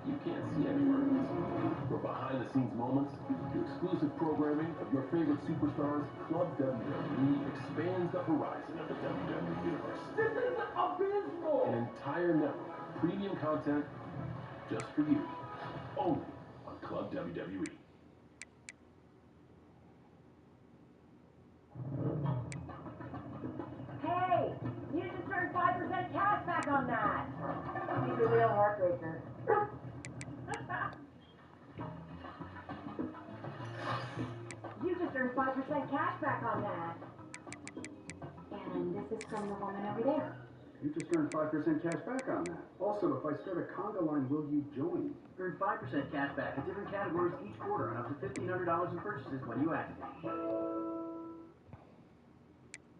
you can't see anywhere else. From behind-the-scenes moments to exclusive programming of your favorite superstars, Club WWE expands the horizon of the WWE Universe. This is abysmal! An entire network of premium content just for you, only on Club WWE. Hey, you just earned 5% cash back on that. He's a real heartbreaker. You just earned 5% cash back on that. And this is from the woman over there. You just earned 5% cash back on that. Also, if I start a conga line, will you join? Earn 5% cash back in different categories each quarter and up to $1,500 in purchases when you activate.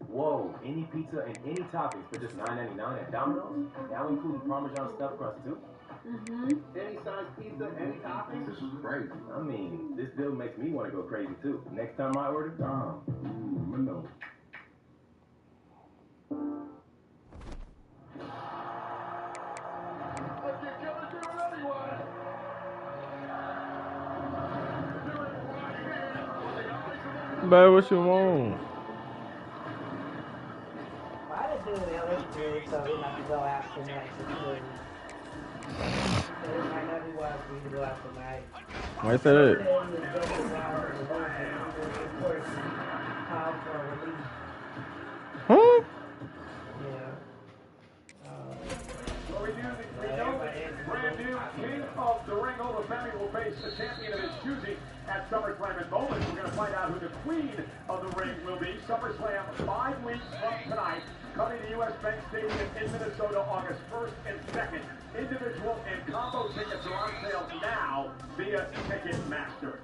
Whoa, any pizza and any toppings for just $9.99 at Domino's? Now including Parmesan stuffed crust too? Any size pizza, any toppings? This is crazy. I mean, this bill makes me want to go crazy too. Next time I order, no. Babe, what you want? I didn't do the Olympics, so we have to go out tonight for sure. So it might not be wise for you to go out tonight. Why you say that? Huh? Yeah. So we know the brand new King of the Ring, Olafemi, will face the champion of his choosing at SummerSlam in Bowling. We're going to find out who the Queen of the Ring will be. SummerSlam 5 weeks from tonight, coming to U.S. Bank Stadium in Minnesota August 1st and 2nd. Individual and combo tickets are on sale now via Ticketmaster.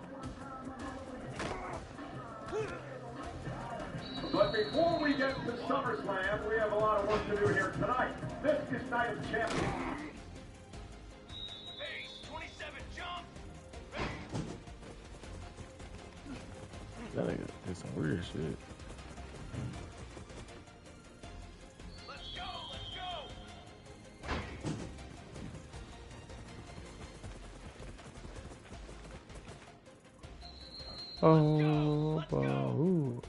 But before we get to SummerSlam, we have a lot of work to do here tonight. This is Night of Champions. That nigga did some weird shit. Oh, ooh.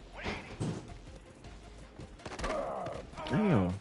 Damn.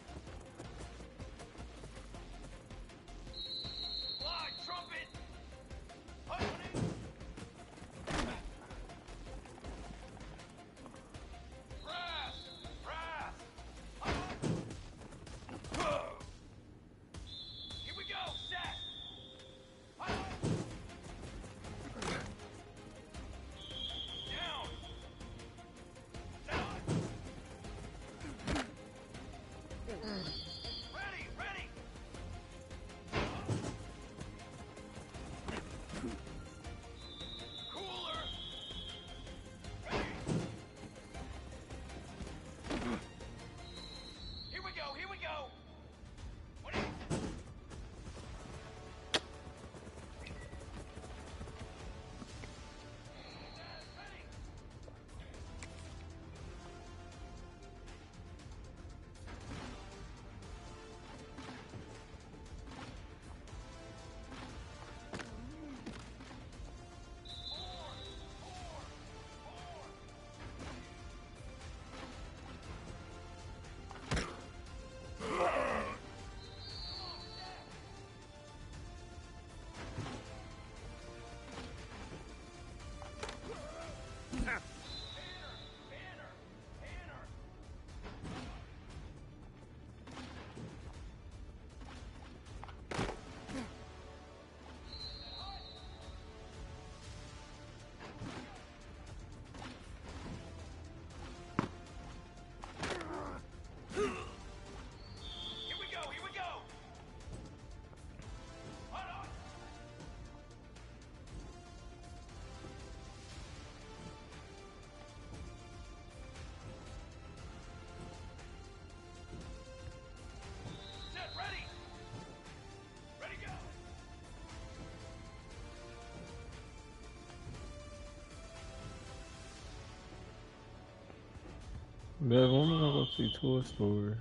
Man, when am I gonna see Toy Story?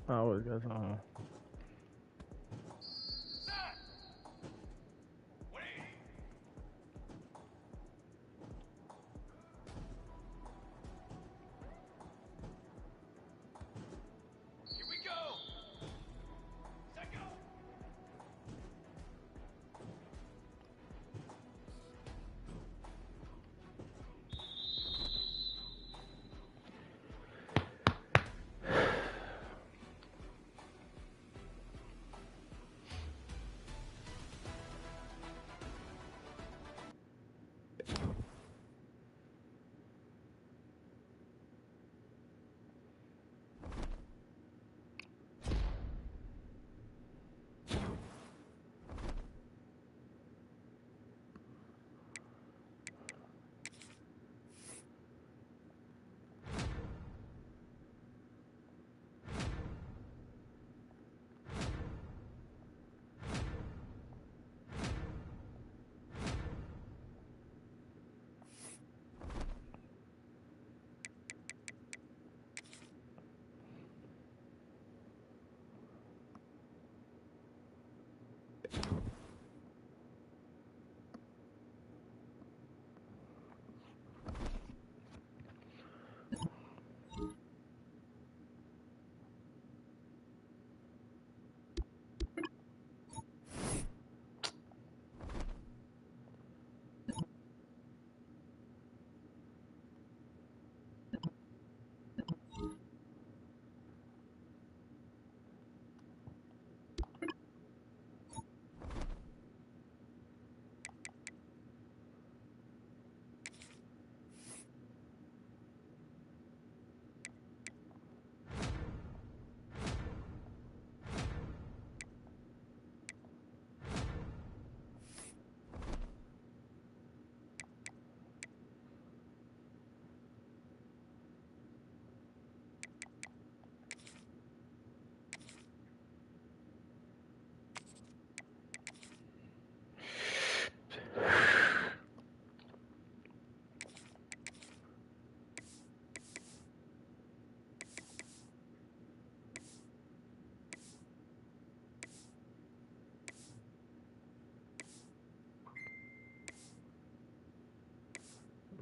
I always got time.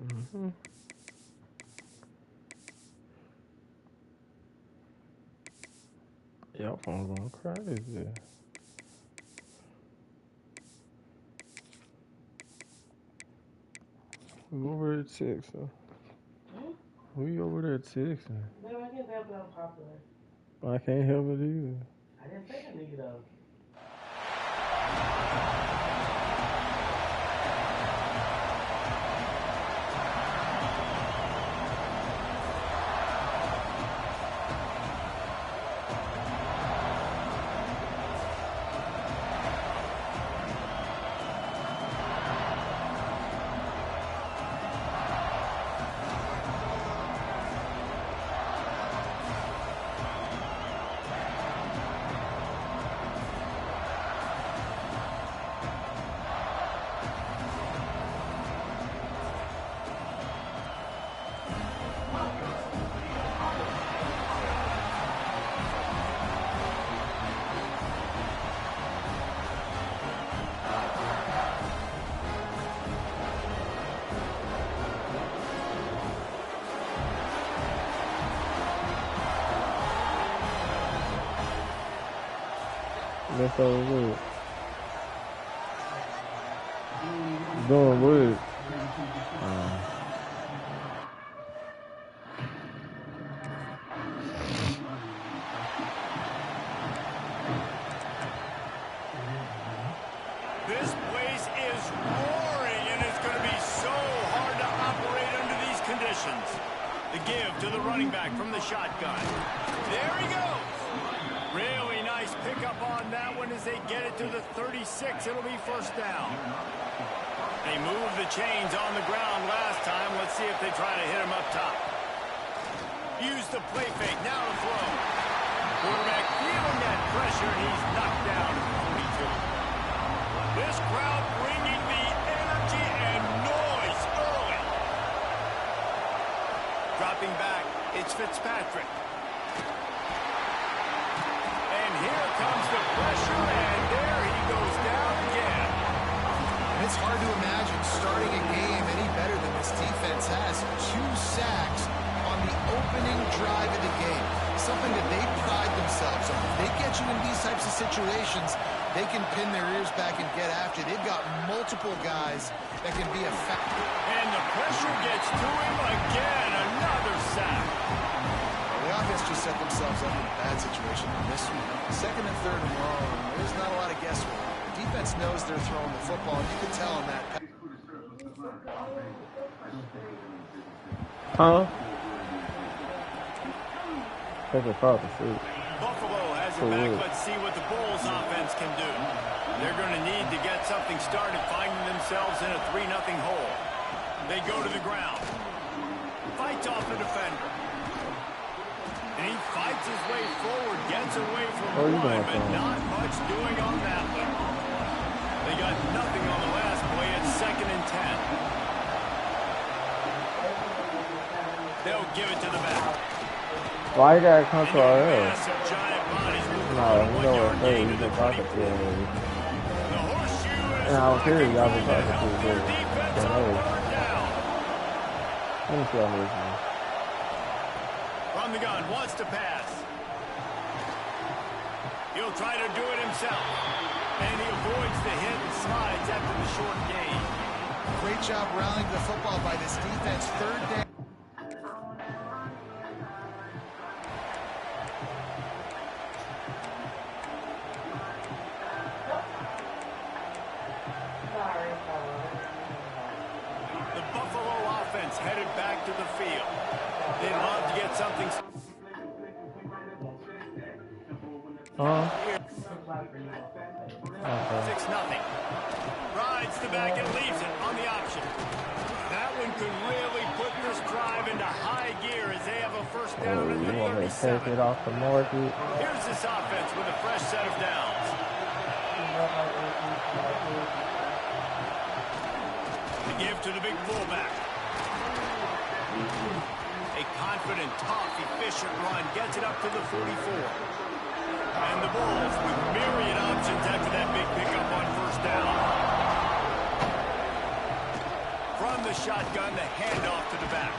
Mm-hmm. Y'all phone going crazy. Who over there texting? Who you over there texting? No, I can't help it. I'm popular. I can't help it either. I didn't say I needed though. That's all it is. Doing weird. This place is roaring, and it's going to be so hard to operate under these conditions. The give to the running back from the shotgun. There he goes. Really nice pickup on that one as they get it to the 36. It'll be first down. They moved the chains on the ground last time. Let's see if they try to hit him up top. Use the play fake. Now to throw. Quarterback feeling that pressure, and he's knocked down at the 42. This crowd bringing the energy and noise early. Dropping back, it's Fitzpatrick. And here comes the pressure, and there he goes down again. And it's hard to imagine starting a game any better than this defense has. 2 sacks on the opening drive of the game. Something that they pride themselves on. If they get you in these types of situations, they can pin their ears back and get after. They've got multiple guys that can be effective. And the pressure gets to him again. Another sack. The offense just set themselves up in a bad situation on this one. Second and third and long, there's not a lot of guesswork. The defense knows they're throwing the football, and you can tell on that. Huh? Take a call to shoot. Buffalo has it back. Let's see what the Bulls offense can do. They're going to need to get something started, finding themselves in a 3-0 hole. They go to the ground. Fights off the defender. And he fights his way forward, gets away from one, but not much doing on that one. They got nothing on the last play. It's 2nd and 10. They'll give it to the back. Why you gotta come to our head? Massive giant bodies moving No, you know what I'm saying. You just talking to him. And I was here, y'all been talking to each other. Let me see how many. From the gun, wants to pass. He'll try to do it himself. And he avoids the hit and slides after the short gain. Great job rallying the football by this defense. 3rd down. The Buffalo offense headed back to the field. They'd love to get something. 6-0. Rides the back and leaves it on the option. That one could really put this drive into high gear as they have a first down at the 37. You want me to take it off the market? Here's this offense with a fresh set of downs. The give to the big fullback. A confident, tough, efficient run gets it up to the 44. And the Bulls with myriad options after that big pickup on first down. From the shotgun, the handoff to the back.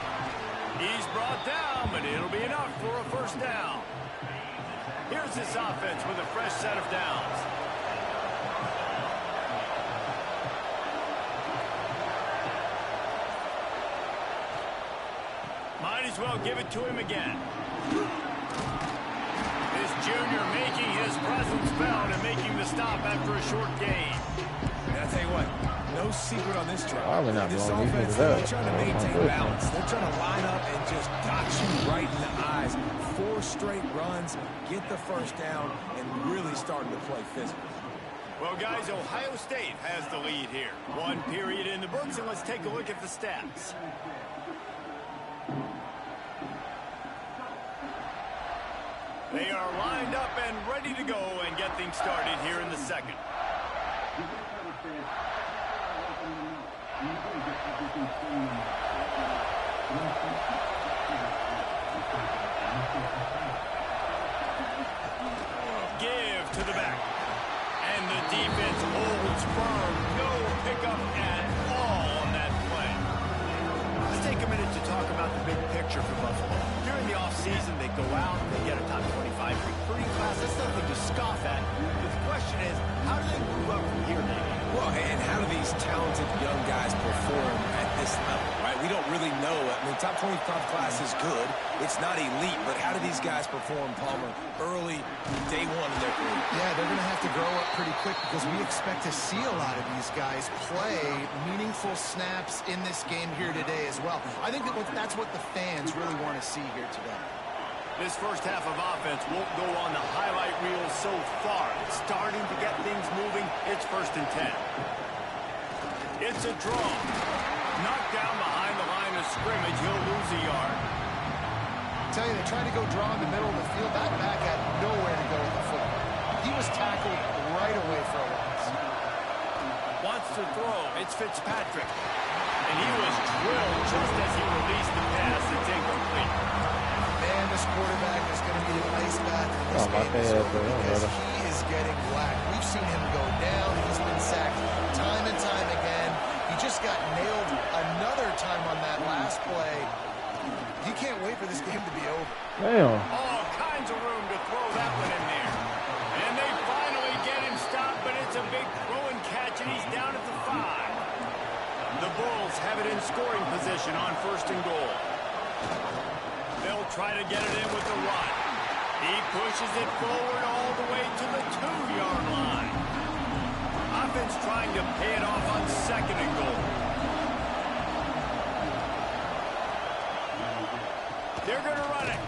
He's brought down, but it'll be enough for a first down. Here's this offense with a fresh set of downs. Might as well give it to him again. This junior making his presence felt and making the stop after a short gain. And I'll tell you what, no secret on this drive. Probably not This blowing offense, these they're up. trying to maintain balance. They're trying to line up and just dot you right in the eyes. 4 straight runs, get the first down, and really starting to play physical. Well, guys, Ohio State has the lead here. 1 period in the books, and let's take a look at the stats. They are lined up and ready to go and get things started here in the second. Give to the back. And the defense holds firm. No pickup at all on that play. Let's take a minute to talk about the big picture for Buffalo. During the offseason, they go out, they get a top 25 recruiting class. That's nothing to scoff at. But the question is, how do they move up from here, Navy? Well, and how do these talented young guys perform at this level, right? We don't really know. I mean, top 25 class is good. It's not elite, but how do these guys perform, Palmer, early, day one in their career? Yeah, they're going to have to grow up pretty quick because we expect to see a lot of these guys play meaningful snaps in this game here today as well. I think that's what the fans really want to see here today. This first half of offense won't go on the highlight reel so far. It's starting to get things moving. It's 1st and 10. It's a draw. Knocked down behind the line of scrimmage. He'll lose a yard. I tell you, they tried to go draw in the middle of the field. That back had nowhere to go with the football. He was tackled right away for a loss. Wants to throw. It's Fitzpatrick. And he was drilled just as he released the pass. It's incomplete. Man, this quarterback is going to be an ice bath in this game because he is getting whacked. We've seen him go down. He's been sacked time and time again. He just got nailed another time on that last play. He can't wait for this game to be over. Damn. All kinds of room to throw that one in there. And they finally get him stopped, but it's a big throw and catch, and he's down at the 5. The Bulls have it in scoring position on 1st and goal. They'll try to get it in with the run. He pushes it forward all the way to the 2-yard line. Offense trying to pay it off on 2nd and goal. They're going to run it.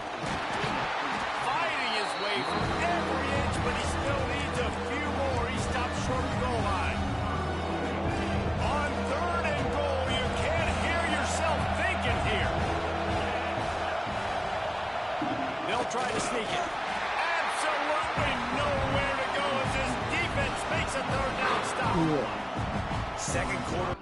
Fighting his way from every inch, but he still needs a few more. He stops short of the goal line. On 3rd and goal, you can't hear yourself thinking here. They'll try to sneak it. Absolutely nowhere to go as his defense makes a 3rd down stop. Second quarter.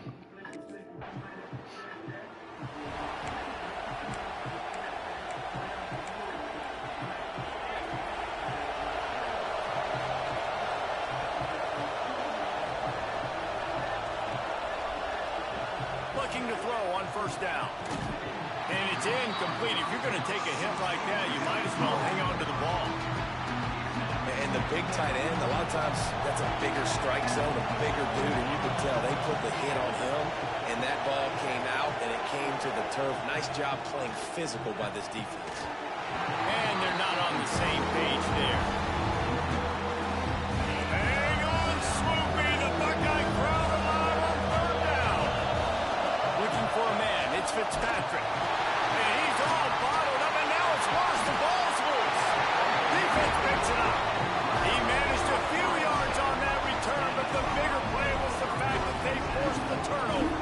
Looking to throw on 1st down. And it's incomplete. If you're going to take a hit like that, you might as well hang on to the ball. And the big tight end, a lot of times that's a bigger strike zone, a bigger dude, and you can tell they put the hit on him, and that ball came out, and it came to the turf. Nice job playing physical by this defense. And they're not on the same page there. Hang on, Swoopy. The Buckeye crowd alive on 3rd down. Looking for a man. It's Fitzpatrick. And he's all bottled up, and now it's worse. The ball's loose. Defense picks it up. He managed a few yards on that return, but the bigger play was the fact that they forced the turnover.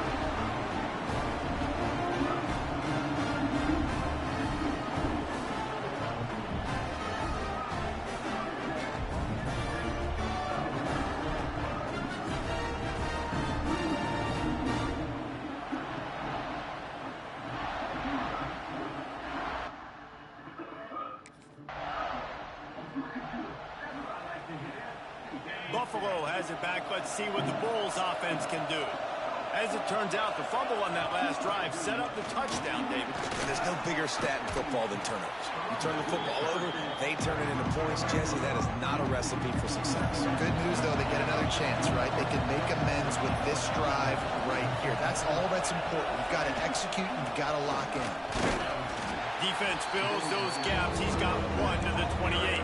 Buffalo has it back. Let's see what the Bulls offense can do. As it turns out, the fumble on that last drive set up the touchdown, David. And there's no bigger stat in football than turnovers. You turn the football over, they turn it into points. Jesse, that is not a recipe for success. Good news, though, they get another chance, right? They can make amends with this drive right here. That's all that's important. You've got to execute and you've got to lock in. Defense fills those gaps. He's got 1 to the 28.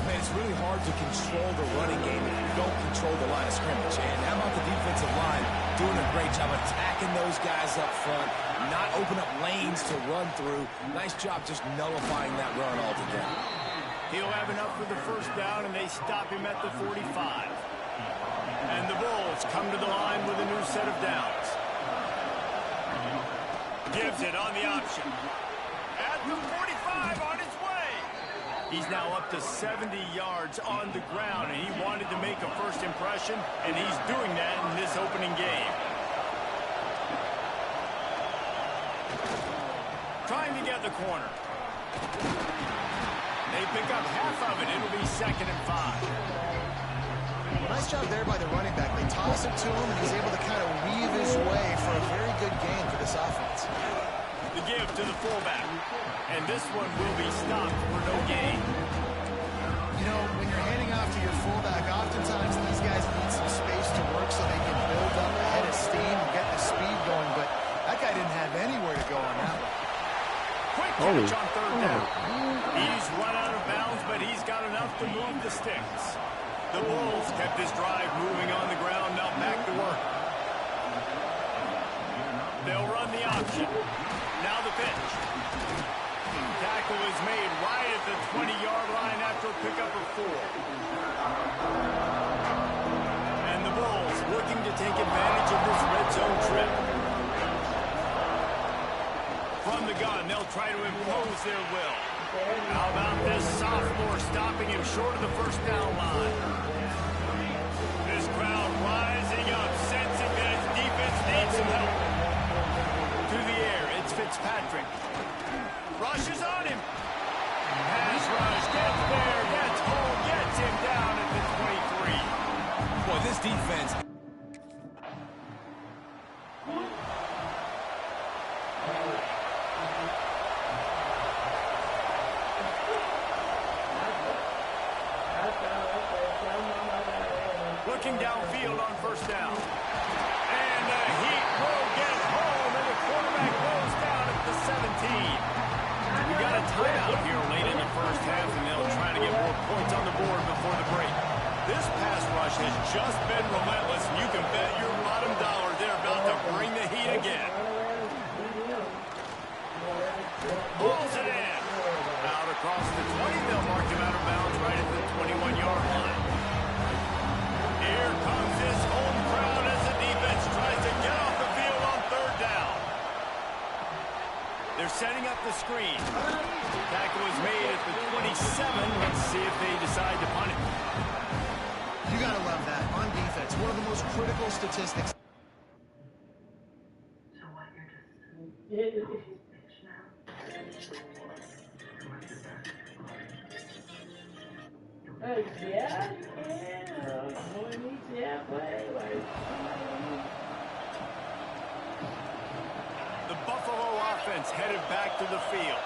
Man, it's really hard to control the running game if you don't control the line of scrimmage. And how about the defensive line doing a great job attacking those guys up front, not open up lanes to run through. Nice job just nullifying that run altogether. He'll have enough for the first down, and they stop him at the 45. And the Bulls come to the line with a new set of downs. Gives it on the option. At the 45 on his way. He's now up to 70 yards on the ground, and he wanted to make a first impression, and he's doing that in this opening game. Trying to get the corner. They pick up half of it. It'll be 2nd and 5. Nice job there by the running back. They toss it to him, and he's able to kind of weave his way for a very good game for this offense. The give to the fullback. And this one will be stopped for no gain. You know, when you're handing off to your fullback, oftentimes these guys need some space to work so they can build up a head of steam and get the speed going, but that guy didn't have anywhere to go on that one. Quick catch on 3rd down. He's run out of bounds, but he's got enough to move the sticks. The Bulls kept this drive moving on the ground, now back to work. They'll run the option. Now the pitch. Tackle is made right at the 20-yard line after a pickup of 4. And the Bulls looking to take advantage of this red zone trip. From the gun, they'll try to impose their will. How about this sophomore stopping him short of the first down line? This crowd rising up, sensing that its defense needs some help. To the air, it's Fitzpatrick. Rushes on him. Pass rush, gets there, gets home, gets him down at the 23. Boy, this defense... Looking downfield on first down. And the Heat will get home, and the quarterback goes down at the 17. We got a timeout here late in the first half, and they'll try to get more points on the board before the break. This pass rush has just been relentless, and you can bet your bottom dollar they're about to bring the heat again. Pulls it in. Out across the 20, they'll mark him out of bounds right at the 21-yard line. Here comes this home crowd as the defense tries to get off the field on 3rd down. They're setting up the screen. Tackle is made at the 27. Let's see if they decide to punt it. You got to love that on defense. One of the most critical statistics. So what, you're just... bitch now? The Buffalo offense headed back to the field.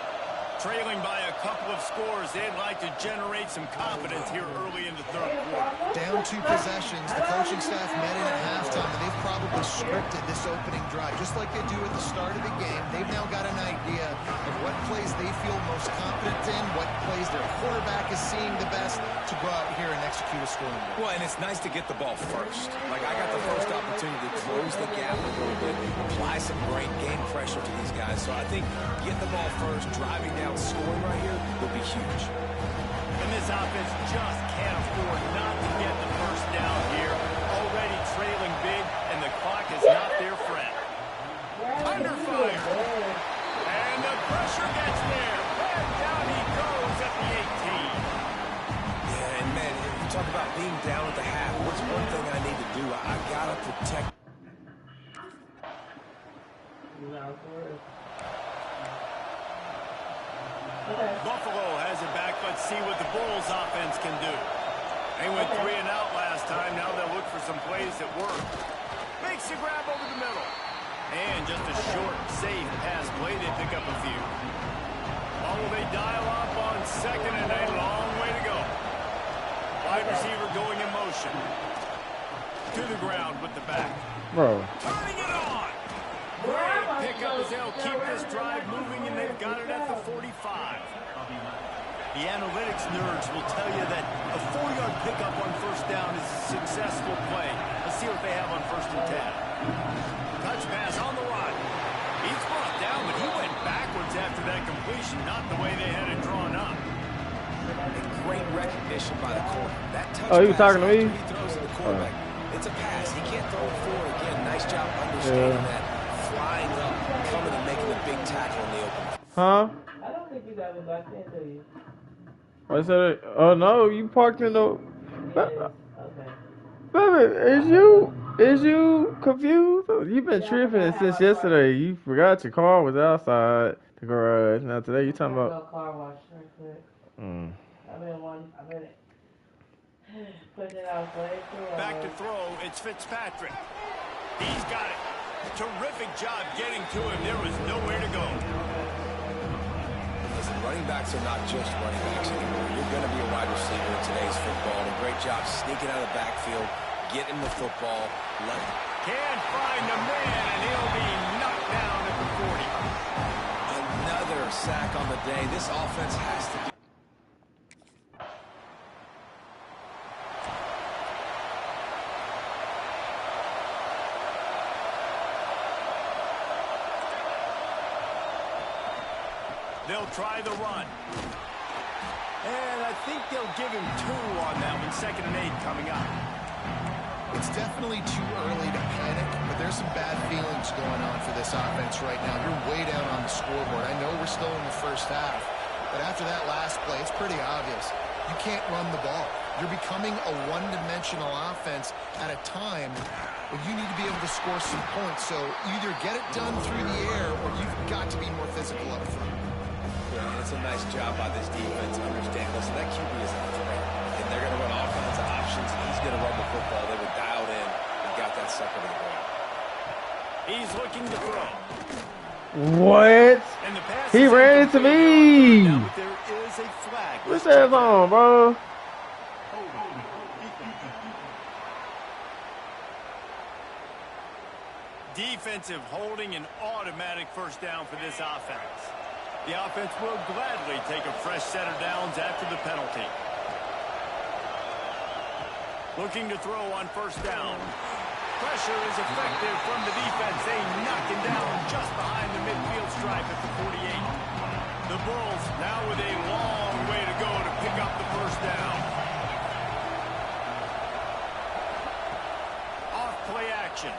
Trailing by a couple of scores, they'd like to generate some confidence here early in the 3rd quarter. Down 2 possessions, the coaching staff met in at halftime, and they've probably scripted this opening drive. Just like they do at the start of the game, they've now got an idea of what plays they feel most confident in, what plays their quarterback is seeing the best to go out here and execute a scoring drive. Well, and it's nice to get the ball first. Like, I got the first opportunity to close the gap a little bit, apply some great game pressure to these guys. So I think getting the ball first, driving down, scoring right here will be huge. And this offense just can't afford not to get the first down here. Already trailing big, and the clock is not their friend. Under fire. And the pressure gets there. And down he goes at the 18. Yeah, and man, you talk about being down at the half. What's one thing I need to do? I gotta protect. Buffalo has it back. Let's see what the Bulls offense can do. They went 3 and out last time. Now they'll look for some plays that work. Makes the grab over the middle. And just a short, safe pass play. They pick up a few. Or will they dial up on second and a long way to go? Wide receiver going in motion. To the ground with the back. Bro. Turning it on. Great pickup as they'll keep this drive moving, and they've got it at the 45. The analytics nerds will tell you that a 4-yard pickup on first down is a successful play. Let's see what they have on first and 10. Touch pass on the run. He's brought down, but he went backwards after that completion, not the way they had it drawn up. And great recognition by the corner. That touch Oh, he was talking to me? he throws to the quarterback. It's a pass. He can't throw it forward again. Nice job understanding that. Flying up, coming and making a big tackle in the open. Huh? I don't think you got me back there, do you? What said? Oh no, you parked in the. Okay. Baby, is you confused? You've been tripping since yesterday. You forgot your car was outside the garage. Now today you talking about. Car wash real quick. I've been putting it out for it. Back to throw, it's Fitzpatrick. He's got it. Terrific job getting to him. There was nowhere to go. Listen, running backs are not just running backs anymore. You're going to be a wide receiver in today's football. And a great job sneaking out of the backfield, getting the football. Can't find the man, and he'll be knocked down at the 40. Another sack on the day. This offense has to be. They'll try the run. And I think they'll give him 2 on that one. 2nd and 8 coming up. It's definitely too early to panic, but there's some bad feelings going on for this offense right now. You're way down on the scoreboard. I know we're still in the first half, but after that last play, it's pretty obvious. You can't run the ball. You're becoming a one-dimensional offense at a time when you need to be able to score some points. So either get it done through the air or you've got to be more physical up front. And it's a nice job by this defense. Understand, listen, that QB is a threat, and they're going to run all kinds of options. He's going to run the football. They were dialed in and got that sucker to the ground. He's looking to throw. What? He ran into me. There is a flag. What's that on, bro? Defensive holding and automatic first down for this offense. The offense will gladly take a fresh set of downs after the penalty. Looking to throw on first down. Pressure is effective from the defense. They knock him down just behind the midfield stripe at the 48. The Bulls now with a long way to go to pick up the first down. Off play action.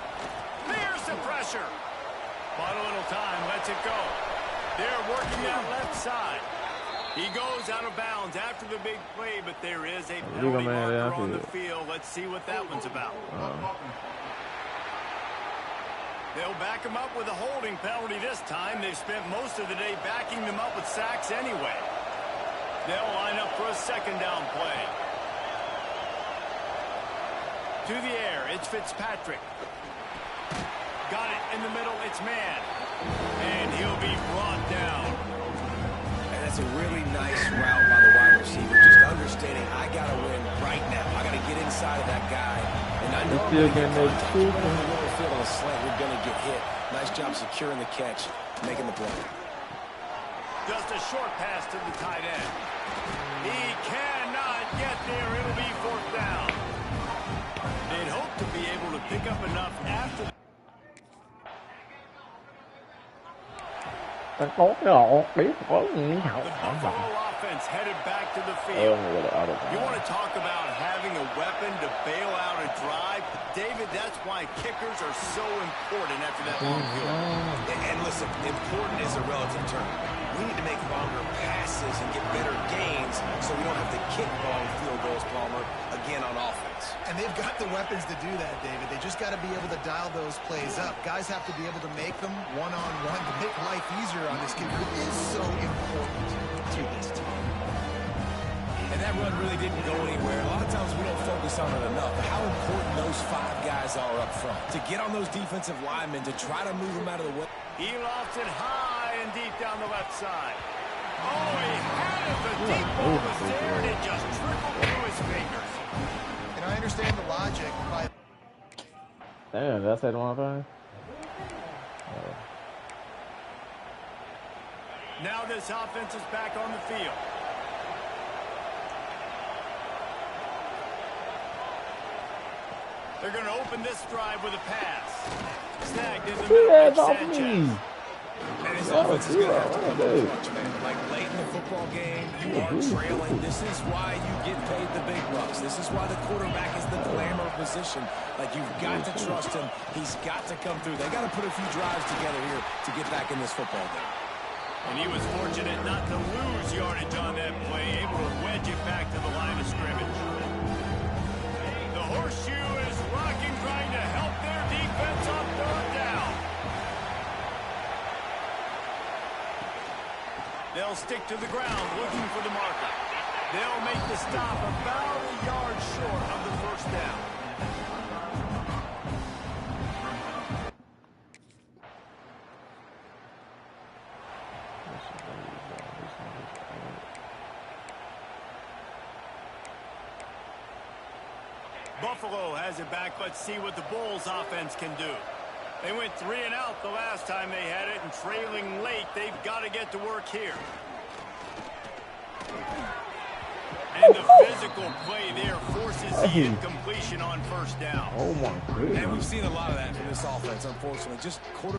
There's the pressure. But a little time, lets it go. They're working that left side. He goes out of bounds after the big play, but there is a penalty marker on the field. Let's see what that one's about. They'll back him up with a holding penalty this time. They've spent most of the day backing them up with sacks anyway. They'll line up for a 2nd down play. To the air, it's Fitzpatrick. Got it in the middle, it's man. And he'll be brought down. And that's a really nice route by the wide receiver. Just understanding I got to win right now. I got to get inside of that guy. And I know still getting those two. Field on a slant, you're going to get hit. Nice job securing the catch, making the play. Just a short pass to the tight end. He cannot get there. It'll be 4th down. They'd hope to be able to pick up enough after. The Buffalo offense headed back to the field. You want to talk about having a weapon to bail out a drive? David, that's why kickers are so important after that long field. And listen, important is a relative term. We need to make longer passes and get better gains so we don't have to kick long field goals, Palmer, again on offense. And they've got the weapons to do that, David. They just got to be able to dial those plays up. Guys have to be able to make them one-on-one to make life easier on this kid who is so important to this team. And that run really didn't go anywhere. A lot of times we don't focus on it enough. How important those 5 guys are up front. To get on those defensive linemen, to try to move them out of the way. He lofts it high and deep down the left side. Oh, he had it. The deep ball was there, and it just trickled through his fingers. And I understand the logic. Damn, did I say the wrong thing? Now this offense is back on the field. They're going to open this drive with a pass. Snagged in the middle of Sanchez. And his offense is going to have to come to clutch, man. Like late in the football game, you are trailing. This is why you get paid the big bucks. This is why the quarterback is the glamour position. Like, you've got to trust him. He's got to come through. They got to put a few drives together here to get back in this football game. And he was fortunate not to lose yardage on that play, able to wedge it back to the line of scrimmage. The horseshoe is rocking, trying to help their defense on 3rd down. They'll stick to the ground, looking for the marker. They'll make the stop about a yard short of the 1st down. Buffalo has it back. Let's see what the Bulls offense can do. They went 3 and out the last time they had it, and trailing late, they've got to get to work here. And the physical play there forces the incompletion on 1st down. Oh my goodness. And we've seen a lot of that from this offense, unfortunately. Just quarter.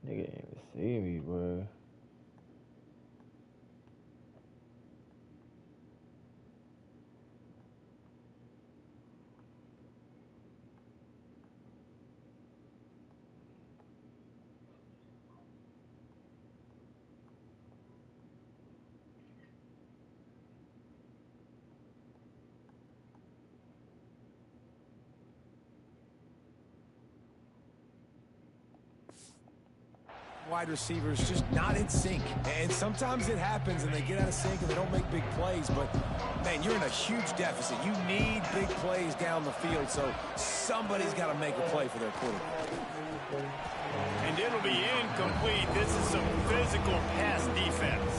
Nigga ain't even see me, bro. Wide receivers just not in sync. And sometimes it happens and they get out of sync and they don't make big plays. But, man, you're in a huge deficit. You need big plays down the field, so somebody's got to make a play for their quarterback. And it'll be incomplete. This is some physical pass defense.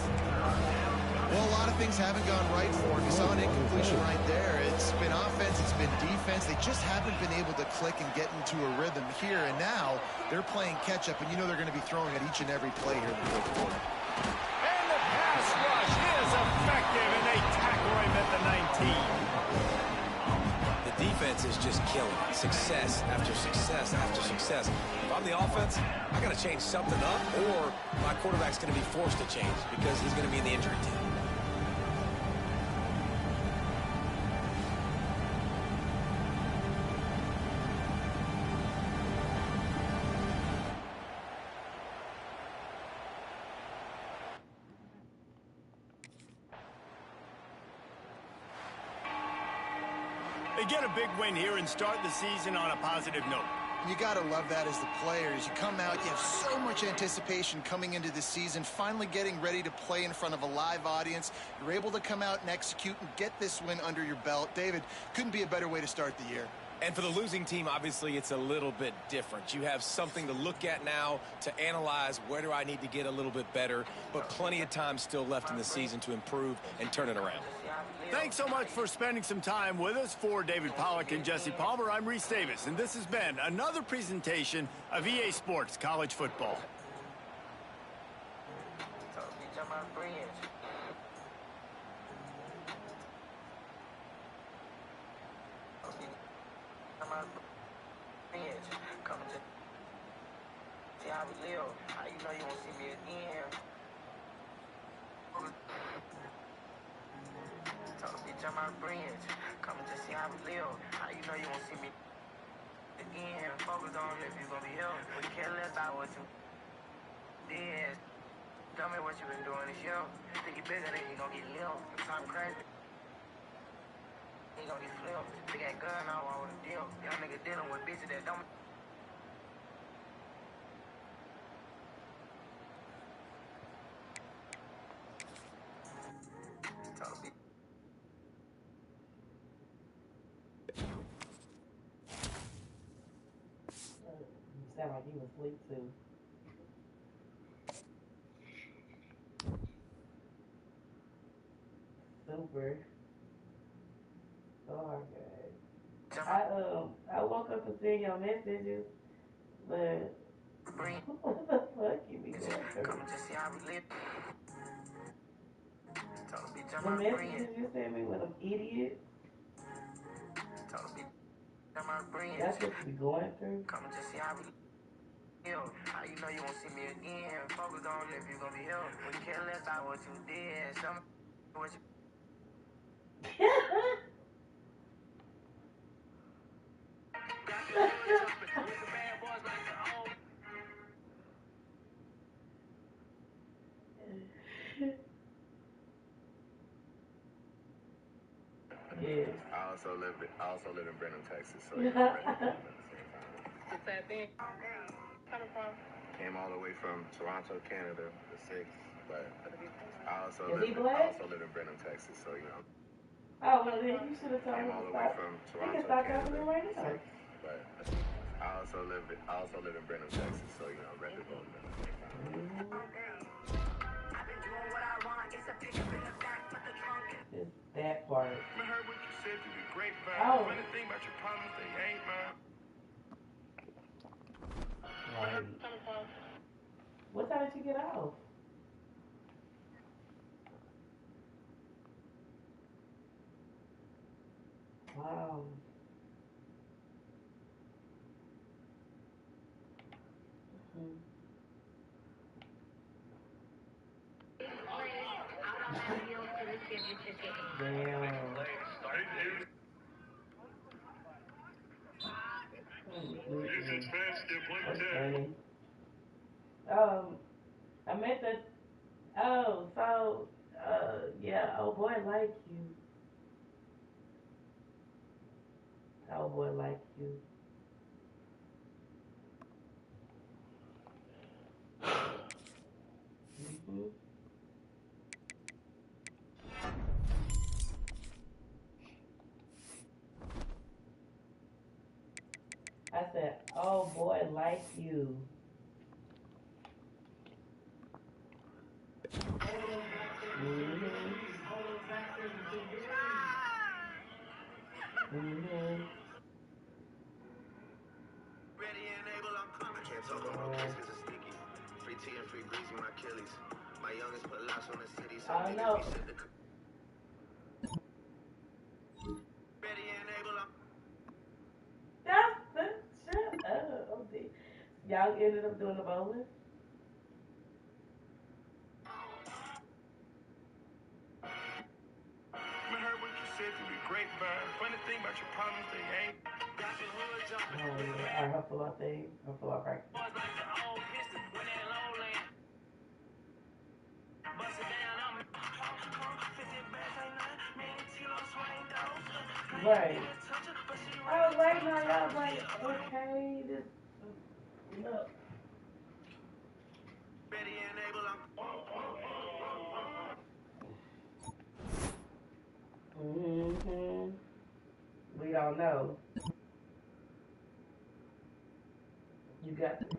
Well, a lot of things haven't gone right for him. You saw an incompletion right there. It's been offense, it's been defense. They just haven't been able to click and get into a rhythm here. And now they're playing catch-up, and you know they're going to be throwing at each and every play here in the 4th quarter. And the pass rush is effective, and they tackle him at the 19. The defense is just killing. Success after success after success. If I'm the offense, I got to change something up, or my quarterback's going to be forced to change because he's going to be in the injury team. They get a big win here and start the season on a positive note. You got to love that as the players. You come out, you have so much anticipation coming into the season, finally getting ready to play in front of a live audience. You're able to come out and execute and get this win under your belt. David, couldn't be a better way to start the year. And for the losing team, obviously, it's a little bit different. You have something to look at now to analyze where do I need to get a little bit better, but plenty of time still left in the season to improve and turn it around. Thanks so much for spending some time with us. For David Pollack and Jesse Palmer, I'm Reese Davis, and this has been another presentation of EA Sports College Football. My friends coming to see how we live. How you know you won't see me again? Focus on if you gonna be here. We care less about what you did. Tell me what you been doing this year. Think you bigger than you gonna get limp. Time crazy. You gonna get flipped. Big ass gun, I want to deal. Y'all niggas dealing with bitches that don't. Sound like he was asleep too. Super. Oh my god. I woke up and seen your messages, but what the fuck you be going through? The messages you sent me with them idiots. That's what you be going through. Come and just see how we live. How you know you won't see me again? Focus on if you gonna be here. We care less about what you did. Some what you Yeah. I also live in Brenham, Texas, so you know, I'm ready to go at the same time. What's that thing? Coming from? Came all the way from Toronto, Canada, the 6th, but I also Is he live black? in Brenham, Texas, so you know. Oh, well, then you should have told Came him all to the way stop. from He Toronto, can stop Canada, talking right the now. 6th, but I also live in Brenham, Texas, so you know, I'm ready to go at the same time. It's that part. I heard what you said through the grapevine. Oh. Funny thing about your problems, they ain't mine. Right. What time did you get off? Wow. Mm-hmm. Damn. That's funny. I meant that. Oh, so, yeah, oh boy, like you. Oh boy, like you. Mm-hmm. I said, oh boy, like you. Mm-hmm. Mm-hmm. ready and able, I'm coming. I can't talk on no case cause it's sticky. Free tea and free greasy, my Achilles. My youngest put locks on the city, so niggas be set to ready and able, I'm Shut up. Y'all ended up doing the bowling? I heard what you said through the grapevine. Funny thing about your problems, they ain't. got your hood jumping. Oh, yeah. Our hustle out thing. Hustle out practice. Boys like the old pistol when that low land. Bust it down on me. 50 bags ain't nothing. Many kilos swing those. Right. I was waiting on y'all. I was like, okay, this. Look. Ready and able, I'm Mm-hmm. We don't know. You got it.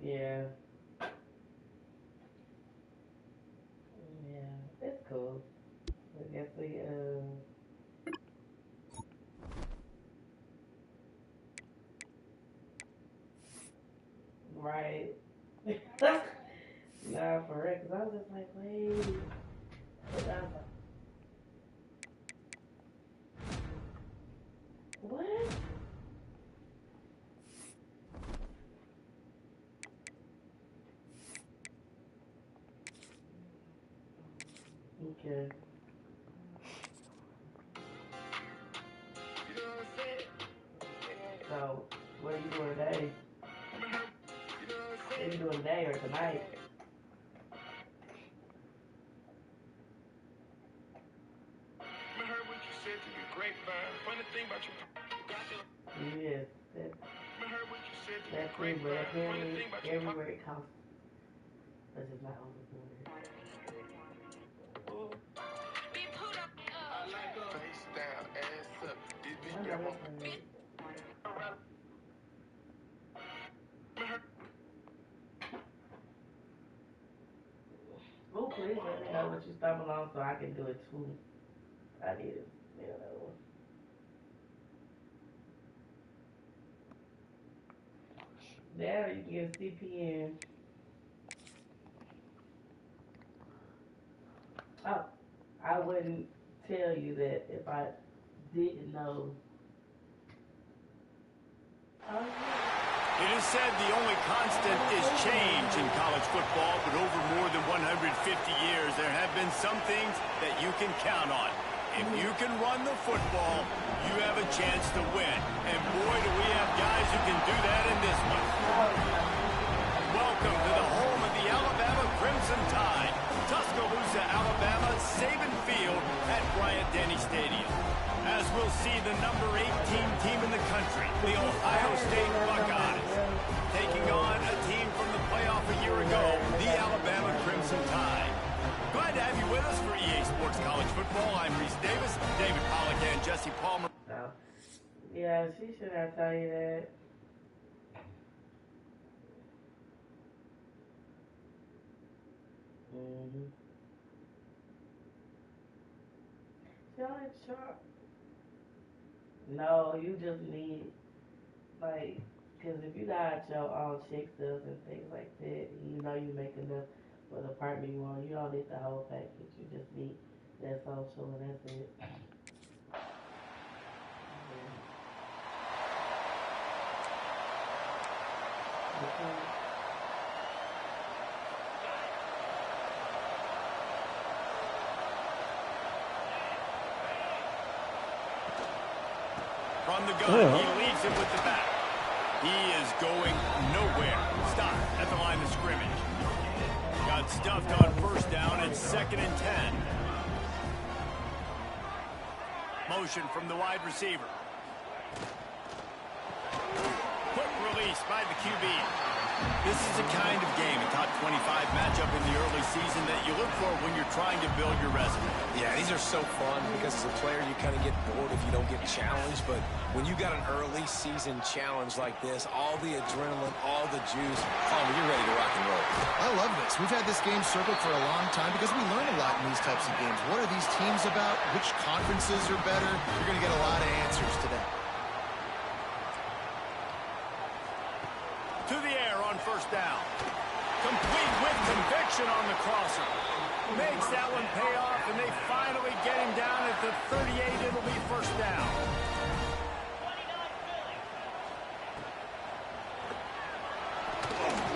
Yeah. Yeah. It's cool. I guess we, right. Nah, for real, because I was just like, wait. But I was like, what? Okay. So, what are you doing today? What are you doing today or tonight? I heard what you said through the grapevine. Funny thing about your Yes. I heard what you said through the That's true, but grapevine. Funny apparently thing about your everywhere it costs. But it's not on the border. Face down, ass up. Oh, please let me know what you stumble on so I can do it too. I need it. You know. There you can get CPN. Oh, I wouldn't tell you that if I didn't know. It is said the only constant is change in college football, but over more than 150 years, there have been some things that you can count on. If you can run the football, you have a chance to win. And boy, do we have guys who can do that in this one. Welcome to the home of the Alabama Crimson Tide. Tuscaloosa, Alabama, Saban Field at Bryant-Denny Stadium. As we'll see the number 18 team in the country, the Ohio State Buckeyes, taking on a team from the playoff a year ago, the Alabama Crimson Tide. Glad to have you with us for EA Sports College Football. I'm Reese Davis, David Pollack, and Jesse Palmer. Yeah, she should have tell you that. Sharp. No, you just need, like, because if you got your own chick stuff and things like that, you know you make enough for the apartment you want. You don't need the whole package. You just need that social and that's it. From the gun, he leads it with the back. He is going nowhere. Stop at the line of scrimmage. Got stuffed on first down and 2nd and 10. Motion from the wide receiver. Quick release by the QB. This is the kind of game, a top 25 matchup in the early season that you look for when you're trying to build your resume. Yeah, these are so fun because as a player you kind of get bored if you don't get challenged, but when you got an early season challenge like this, all the adrenaline, all the juice, you're ready to rock and roll. I love this. We've had this game circled for a long time because we learn a lot in these types of games. What are these teams about? Which conferences are better? You're going to get a lot of answers today. To the air on first down. Complete with conviction on the crosser. Makes that one pay off, and they finally get him down at the 38. It'll be first down.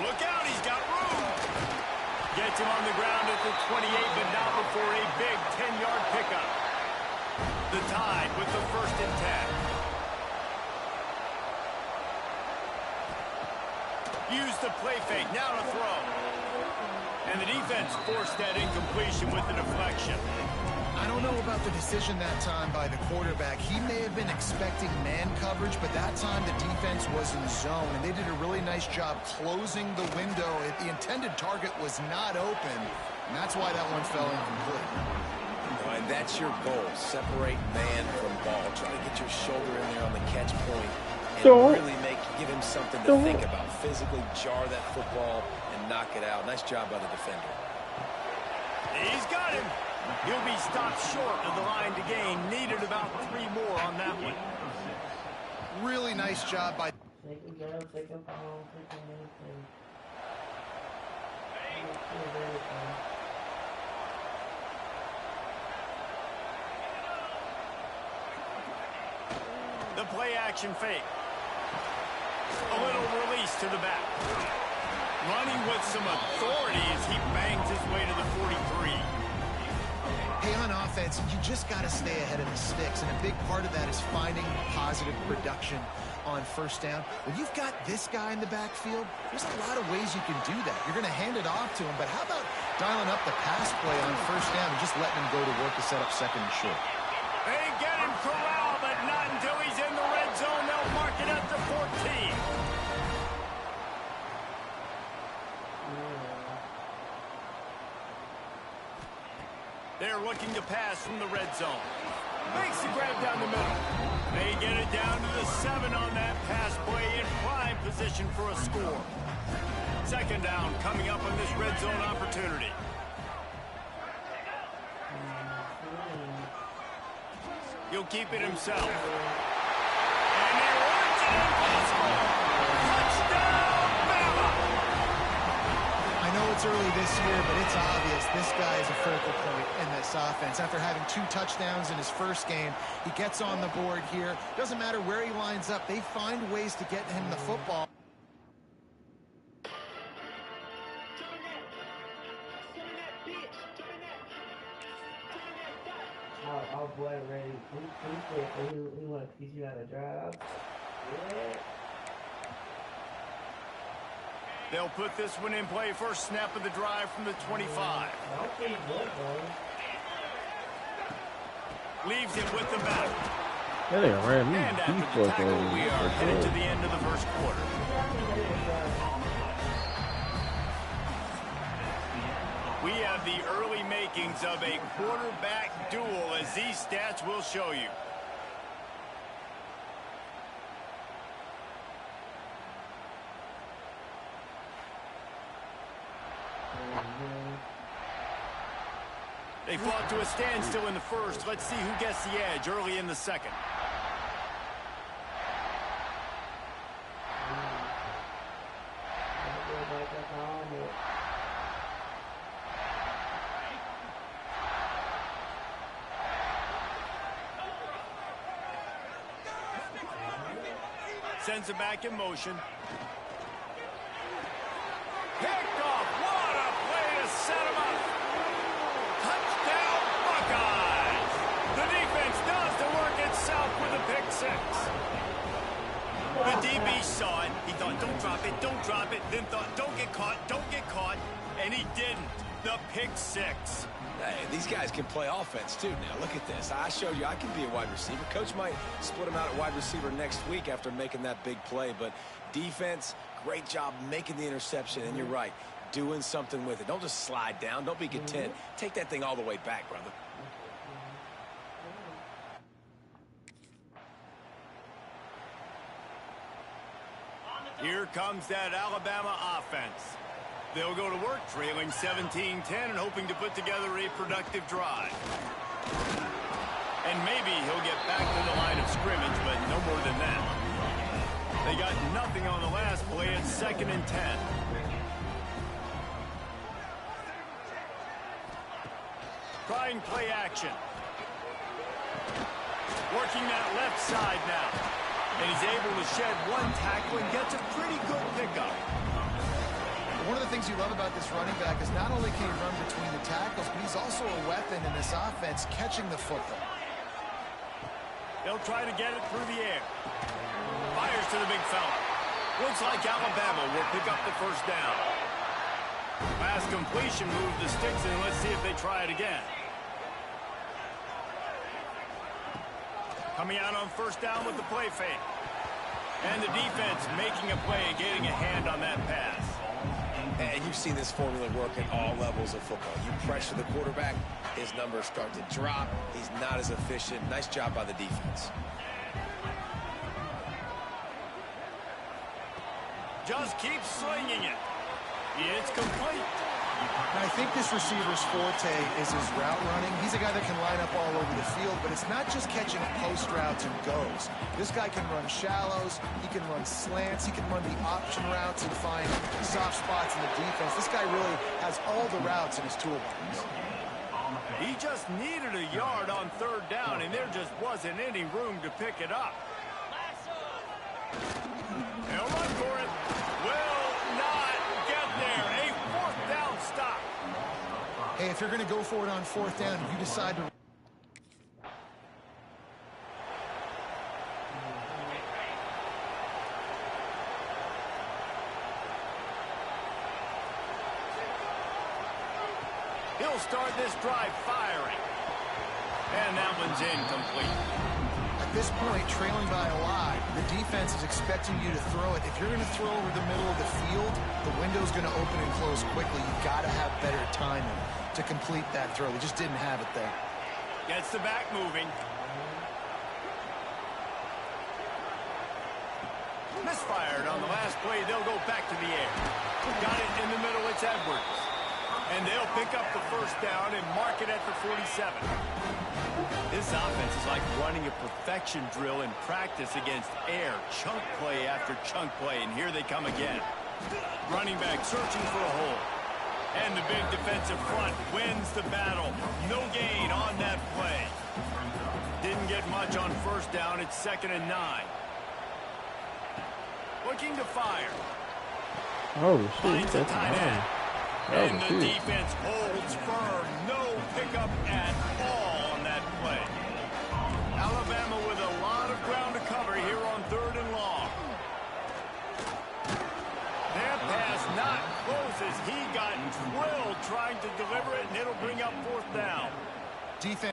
Look out, he's got room. Gets him on the ground at the 28, but not before a big 10-yard pickup. The Tide with the 1st and 10. Use the play fake, now to throw. And the defense forced that incompletion with the deflection. I don't know about the decision that time by the quarterback. He may have been expecting man coverage, but that time the defense was in zone, and they did a really nice job closing the window. The intended target was not open, and that's why that one fell incomplete. And that's your goal, separate man from ball. Try to get your shoulder in there on the catch point. And really give him something to think about. Physically jar that football and knock it out. Nice job by the defender. He's got him. He'll be stopped short of the line to gain. Needed about 3 more on that one. Really nice job by... The play action fake. A little release to the back. Running with some authority as he bangs his way to the 43. Hey, on offense, you just got to stay ahead of the sticks, and a big part of that is finding positive production on first down. When you've got this guy in the backfield, there's a lot of ways you can do that. You're going to hand it off to him, but how about dialing up the pass play on first down and just letting him go to work to set up 2nd and short? They get him corralled, but not until he's in the red zone. They'll mark it at the 14. They're looking to pass from the red zone. Makes the grab down the middle. They get it down to the 7 on that pass play in prime position for a score. Second down coming up on this red zone opportunity. He'll keep it himself. And he runs it impossible. Touchdown, Bama! I know it's early this year, but it's obvious this guy is a focal point in this offense. After having 2 touchdowns in his first game, he gets on the board here. Doesn't matter where he lines up. They find ways to get him the football. Our boy ready. He want to teach you how to drive. Yeah. They'll put this one in play. First snap of the drive from the 25. Leaves it with the back. That ain't ran me. And after the tackle, we are headed to the end of the first quarter. We have the early makings of a quarterback duel, as these stats will show you. They fought to a standstill in the first. Let's see who gets the edge early in the second. Sends it back in motion. Picked off. What a play to set him up. Touchdown, Buckeyes. The defense does the work itself with a pick 6. The DB saw it. He thought, don't drop it. Then thought, don't get caught. And he didn't. The pick 6. Hey, these guys can play offense, too. Now, look at this. I showed you I can be a wide receiver. Coach might split him out at wide receiver next week after making that big play. But defense, great job making the interception. And you're right, doing something with it. Don't just slide down. Don't be content. Take that thing all the way back, brother. Here comes that Alabama offense. They'll go to work trailing 17-10 and hoping to put together a productive drive. And maybe he'll get back to the line of scrimmage, but no more than that. They got nothing on the last play. It's 2nd and 10. Trying play action. Working that left side now. And he's able to shed one tackle and gets a pretty good pickup. One of the things you love about this running back is not only can he run between the tackles, but he's also a weapon in this offense, catching the football. They'll try to get it through the air. Fires to the big fella. Looks like Alabama will pick up the first down. Pass completion moved the sticks in. Let's see if they try it again. Coming out on first down with the play fake. And the defense making a play, getting a hand on that pass. And you've seen this formula work at all levels of football. You pressure the quarterback, his numbers start to drop. He's not as efficient. Nice job by the defense. Just keep slinging it. It's complete. And I think this receiver's forte is his route running. He's a guy that can line up all over the field, but it's not just catching post routes and goes. This guy can run shallows, he can run slants, he can run the option routes and find soft spots in the defense. This guy really has all the routes in his toolbox. He just needed a yard on third down, and there just wasn't any room to pick it up. They'll run for it. Will not get there. A fourth down stop. Hey, if you're going to go for it on fourth down, you decide to... He'll start this drive firing. And that one's incomplete. At this point, trailing by a lot, the defense is expecting you to throw it. If you're going to throw over the middle of the field, the window's going to open and close quickly. You've got to have better timing to complete that throw. They just didn't have it there. Gets the back moving. Misfired on the last play. They'll go back to the air. Got it in the middle. It's Edwards. And they'll pick up the first down and mark it at the 47. This offense is like running a perfection drill in practice against air. Chunk play after chunk play. And here they come again. Running back searching for a hole. And the big defensive front wins the battle. No gain on that play. Didn't get much on first down. It's 2nd and 9. Looking to fire. Oh, shit. Finds a tight end. And the defense holds firm. No pickup at all on that play. Alabama with a lot of ground to cover here on 3rd and long. That pass not close as he got drilled trying to deliver it, and it'll bring up 4th down. Defense.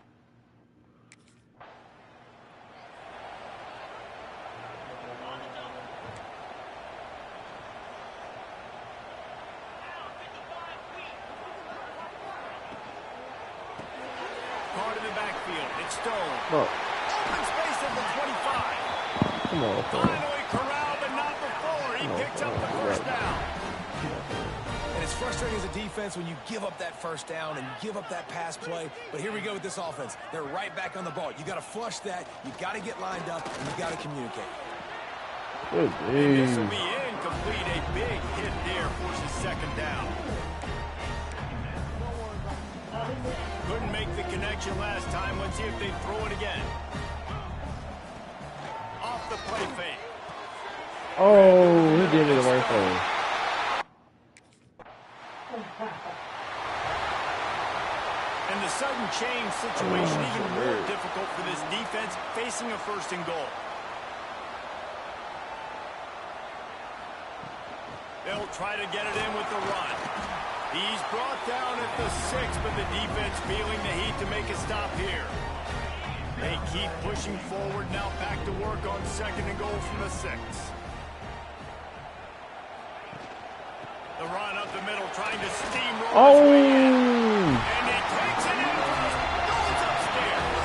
Part of the backfield. It's Stone. Oh. Open space at the 25. Come on, Finally corralled, but not before. He picks up the first down. And it's frustrating as a defense when you give up that first down and you give up that pass play. But here we go with this offense. They're right back on the ball. You got to flush that. You got to get lined up, and you got to communicate. Good And this will be incomplete. A big hit there forces 2nd down. Couldn't make the connection last time. Let's see if they throw it again. Off the play fake. Oh, he did it the right thing. And the sudden change situation even more difficult for this defense facing a 1st and goal. They'll try to get it in with the run. He's brought down at the 6, but the defense feeling the heat to make a stop here. They keep pushing forward, now back to work on 2nd and goal from the 6. The run up the middle, trying to steamroll his way in. And he takes it in first, goes upstairs.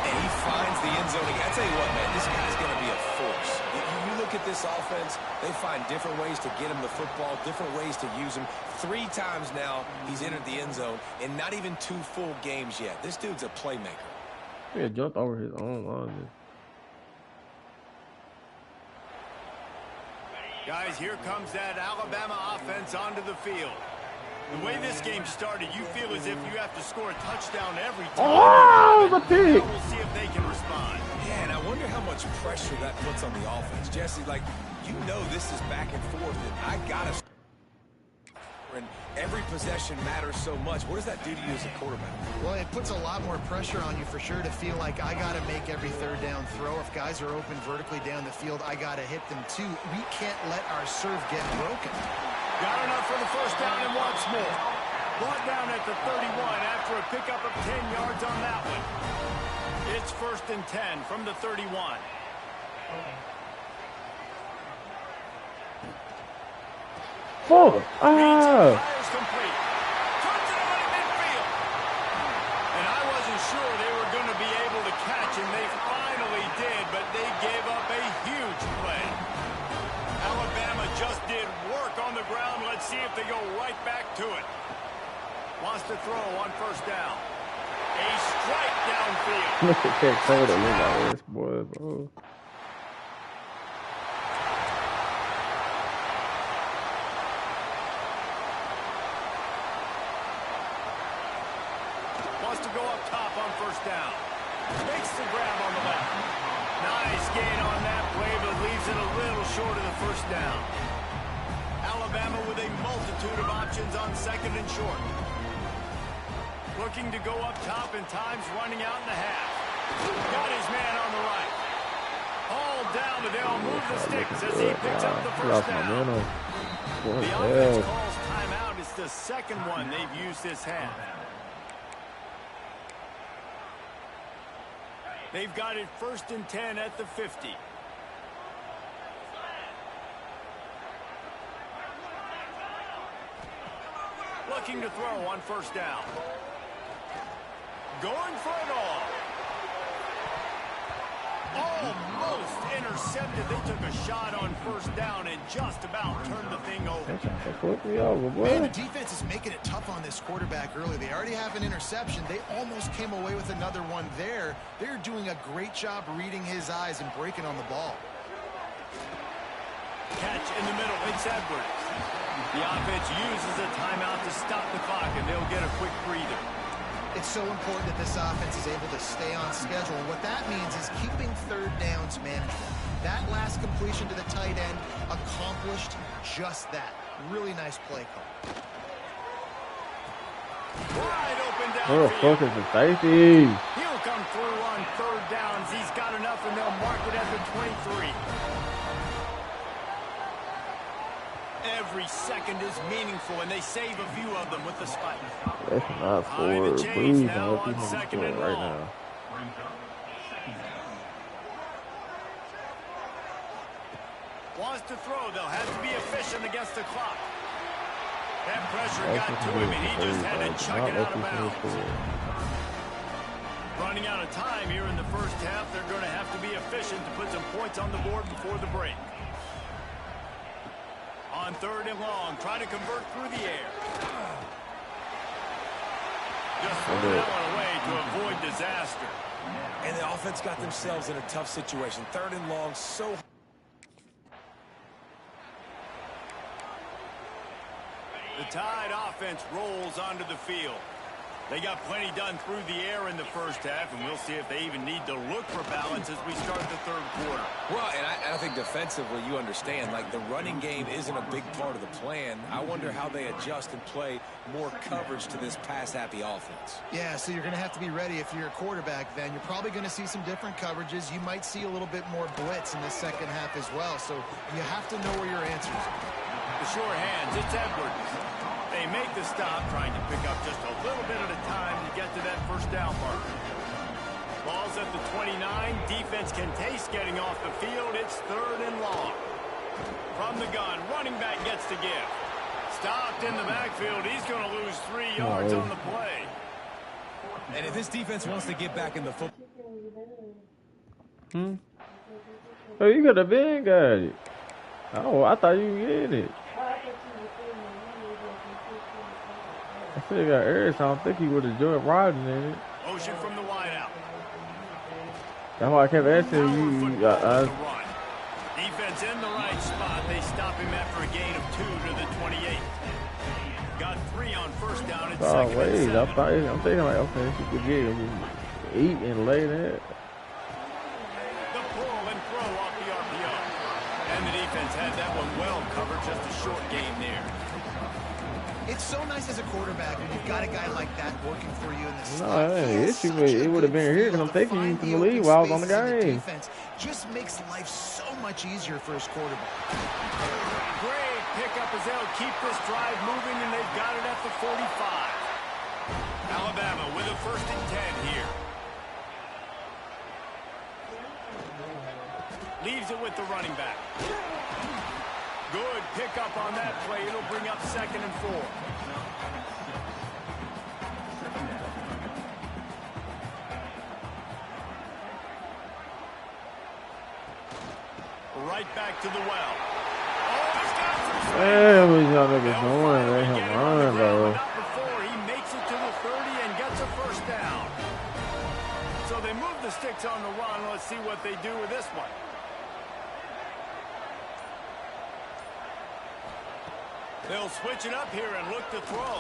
And he finds the end zone. I tell you what, man, this guy's going to be a force. You look at this offense, they find different ways to get him the football, different ways to use him. 3 times now he's entered the end zone, and not even 2 full games yet. This dude's a playmaker. He jumped over his own line. Guys, here comes that Alabama offense onto the field. The way this game started, you feel as if you have to score a touchdown every time. Oh, the pick! We'll see if they can respond. Yeah, and I wonder how much pressure that puts on the offense. Jesse, like, you know this is back and forth, and I got to... And every possession matters so much. What does that do to you as a quarterback? Well, it puts a lot more pressure on you for sure to feel like I got to make every 3rd down throw. If guys are open vertically down the field, I got to hit them too. We can't let our serve get broken. Got enough for the first down and once more. Brought down at the 31 after a pickup of 10 yards on that one. It's 1st and 10 from the 31. Fuck! Fires complete. Turns it over to midfield. And I wasn't sure they were going to be able to catch, and they finally did, but they gave up a huge play. Alabama just did work on the ground. Let's see if they go right back to it. Wants to throw on 1st down. A strike downfield. Look at that cold that look like this, boy, bro. Wants to go up top on 1st down. Makes the grab on the left. Nice gain on that play, but leaves it a little short of the 1st down. Alabama with a multitude of options on 2nd and short. Looking to go up top, and time's running out in the half. Got his man on the right. All down, but they'll move the sticks as he picks up the 1st down. The offense calls timeout. It's the 2nd one they've used this half. They've got it 1st and 10 at the 50. Looking to throw on 1st down. Going for it all. Almost intercepted. They took a shot on first down and just about turned the thing over. Man, the defense is making it tough on this quarterback early. They already have an interception. They almost came away with another one there. They're doing a great job reading his eyes and breaking on the ball. Catch in the middle. It's Edwards. The offense uses a timeout to stop the clock, and they'll get a quick breather. It's so important that this offense is able to stay on schedule. And what that means is keeping third downs manageable. That last completion to the tight end accomplished just that. Really nice play call. Wide open Oh, downfield. fuck is the safety? He'll come through on third downs. He's got enough, and they'll mark it at the 23. Every second is meaningful, and they save a few of them with the spike. That's not for Breeze unless he's going to it right now. Wants to throw. They'll have to be efficient against the clock. That pressure got to him, and he just had to chuck it out of bounds. Running out of time here in the first half, they're going to have to be efficient to put some points on the board before the break. On third and long, trying to convert through the air. Just throw that one away to avoid disaster. And the offense got themselves in a tough situation. Third and long, so... The Tide offense rolls onto the field. They got plenty done through the air in the first half, and we'll see if they even need to look for balance as we start the third quarter. Well, and I think defensively, you understand, like the running game isn't a big part of the plan. I wonder how they adjust and play more coverage to this pass-happy offense. Yeah, so you're going to have to be ready if you're a quarterback then. You're probably going to see some different coverages. You might see a little bit more blitz in the second half as well, so you have to know where your answers are. The sure hands, it's Edwards. They make the stop, trying to pick up just a little bit at a time to get to that first down mark. Ball's at the 29. Defense can taste getting off the field. It's third and long. From the gun, running back gets to give. Stopped in the backfield. He's going to lose 3 yards on the play. And if this defense wants to get back in the football... Oh, you could have been got it. Oh, I thought you get it. I still got air, so I don't think he would have joined riding in it. Motion from the wideout. That's why I kept asking you. Defense in the right spot. They stop him after a gain of 2 to the 28. Got 3 on first down. It's second and 7. I'm thinking like, okay, she could get him 8 and lay that. The pull and throw off the RPO. And the defense had that one well covered. Just a short game there. It's so nice as a quarterback when you've got a guy like that working for you in the slot. No, it would have been here because I'm taking you from the lead while I was on the game. Just makes life so much easier for his quarterback. Great pickup as they'll keep this drive moving, and they've got it at the 45. Alabama with a first and 10 here. Leaves it with the running back. Good pickup on that play. It'll bring up second and 4. Right back to the well. Oh, he's got some space. Damn, he's not looking going. Let him run, bro. Not before he makes it to the 30 and gets a first down. So they move the sticks on the run. Let's see what they do with this one. They'll switch it up here and look to throw.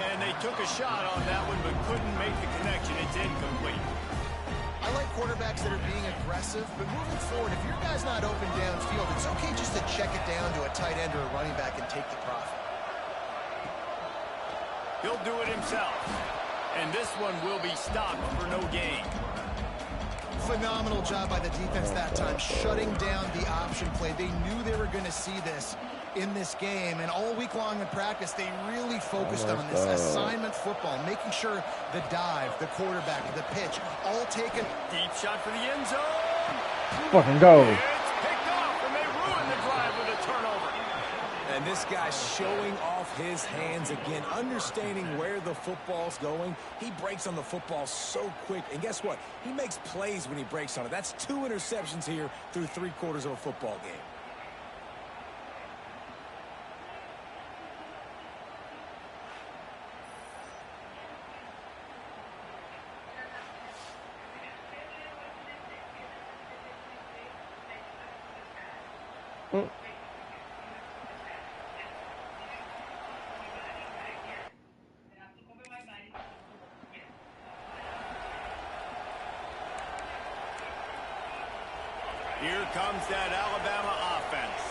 And they took a shot on that one, but couldn't make the connection. It's incomplete. I like quarterbacks that are being aggressive, but moving forward, if your guy's not open downfield, it's okay just to check it down to a tight end or a running back and take the profit. He'll do it himself. And this one will be stopped for no gain. Phenomenal job by the defense that time, shutting down the option play. They knew they were going to see this in this game, and all week long in practice, they really focused on this assignment football, making sure the dive, the quarterback, the pitch, all taken. Deep shot for the end zone. Fucking go. It's picked off, and they ruin the drive with a turnover. And this guy's showing off his hands again, understanding where the football's going. He breaks on the football so quick, and guess what? He makes plays when he breaks on it. That's 2 interceptions here through 3/4 of a football game. Here comes that Alabama offense.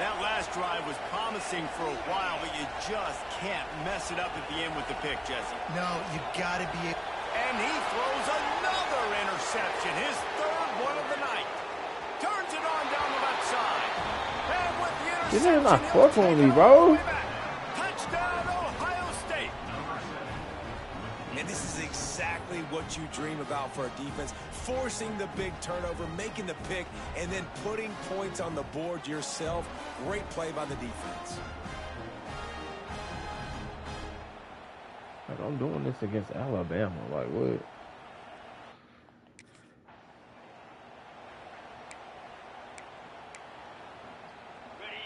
That last drive was promising for a while, but you just can't mess it up at the end with the pick, Jesse. No, you got to be... And he throws another interception, his 3rd one of the night. Turns it on down the left side. And with the interception, this is not 4th on me, bro. Touchdown, Ohio State. And this is exactly what you dream about for a defense. Forcing the big turnover, making the pick, and then putting points on the board yourself. Great play by the defense. Like, I'm doing this against Alabama. Like, what?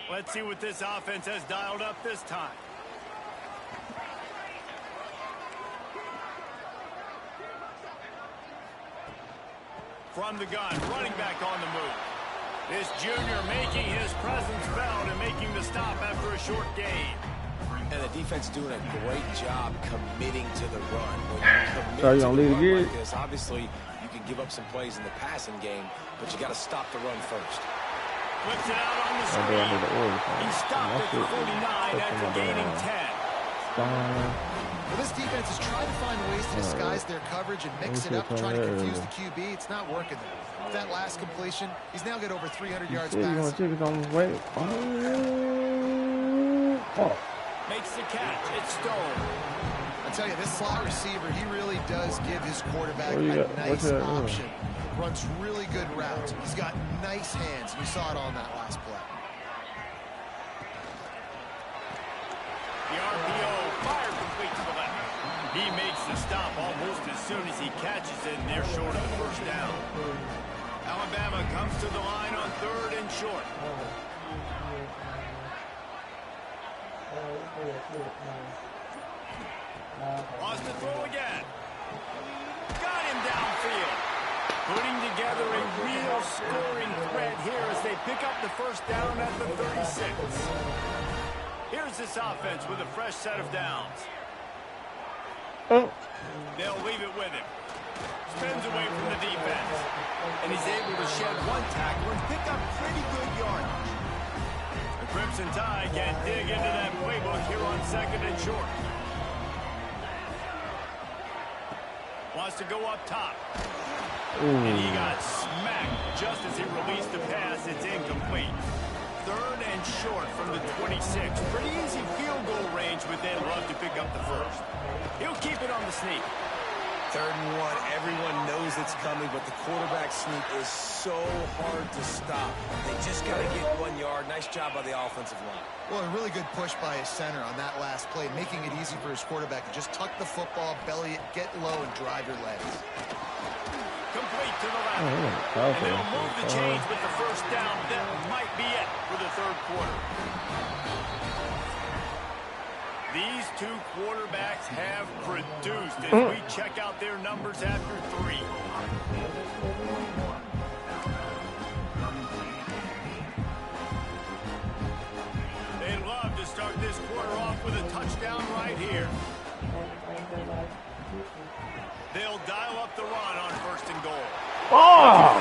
Let's see what this offense has dialed up this time. From the gun, running back on the move. This junior making his presence felt and making the stop after a short gain. And the defense doing a great job committing to the run. When you So you commit gonna to leave the it run again? like this, obviously you can give up some plays in the passing game, but you got to stop the run first. Flips it out on the screen. He stopped at 49 after gaining 10. Well, this defense is trying to find ways to disguise their coverage and mix it up, trying to confuse the QB. It's not working there. With that last completion, he's now got over 300 yards passing. Makes the catch. It's stolen. I tell you, this slot receiver, he really does give his quarterback a nice option. Runs really good routes. He's got nice hands. We saw it on that last play. The RPO fired complete to the left. He makes the stop almost as soon as he catches it, and they're short of the first down. Alabama comes to the line on 3rd and short. Wants to throw again. Got him downfield. Putting together a real scoring threat here as they pick up the first down at the 36. Here's this offense with a fresh set of downs. They'll leave it with him. Spins away from the defense. And he's able to shed one tackle and pick up pretty good yardage. The Crimson Tide can dig into that playbook here on 2nd and short. Wants to go up top. And he got smacked just as he released the pass. It's incomplete. 3rd and short from the 26. Pretty easy field goal range, but they'd love to pick up the first. He'll keep it on the sneak. 3rd and 1. Everyone knows it's coming, but the quarterback sneak is so hard to stop. They just got to get 1 yard. Nice job by the offensive line. Well, a really good push by his center on that last play, making it easy for his quarterback to just tuck the football, belly it, get low, and drive your legs. Complete to the left. And they'll move the chains with the first down. That might be it for the 3rd quarter. These two quarterbacks have produced as we check out their numbers after 3. They'd love to start this quarter off with a touchdown right here. They'll dial up the run on 1st and goal. Oh!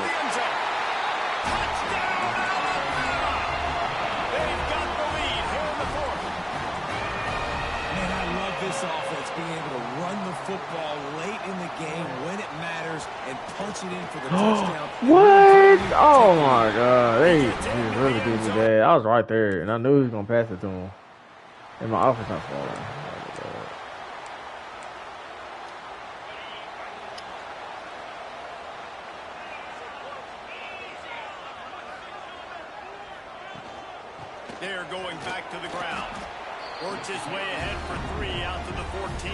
Touchdown, Alabama! They've got the lead here in the 4th. Man, I love this offense, being able to run the football late in the game when it matters and punch it in for the touchdown. What? Oh my God. They just really beat me bad. I was right there, and I knew he was going to pass it to him. And my offense not falling. They're going back to the ground. Works his way ahead for 3 out to the 14.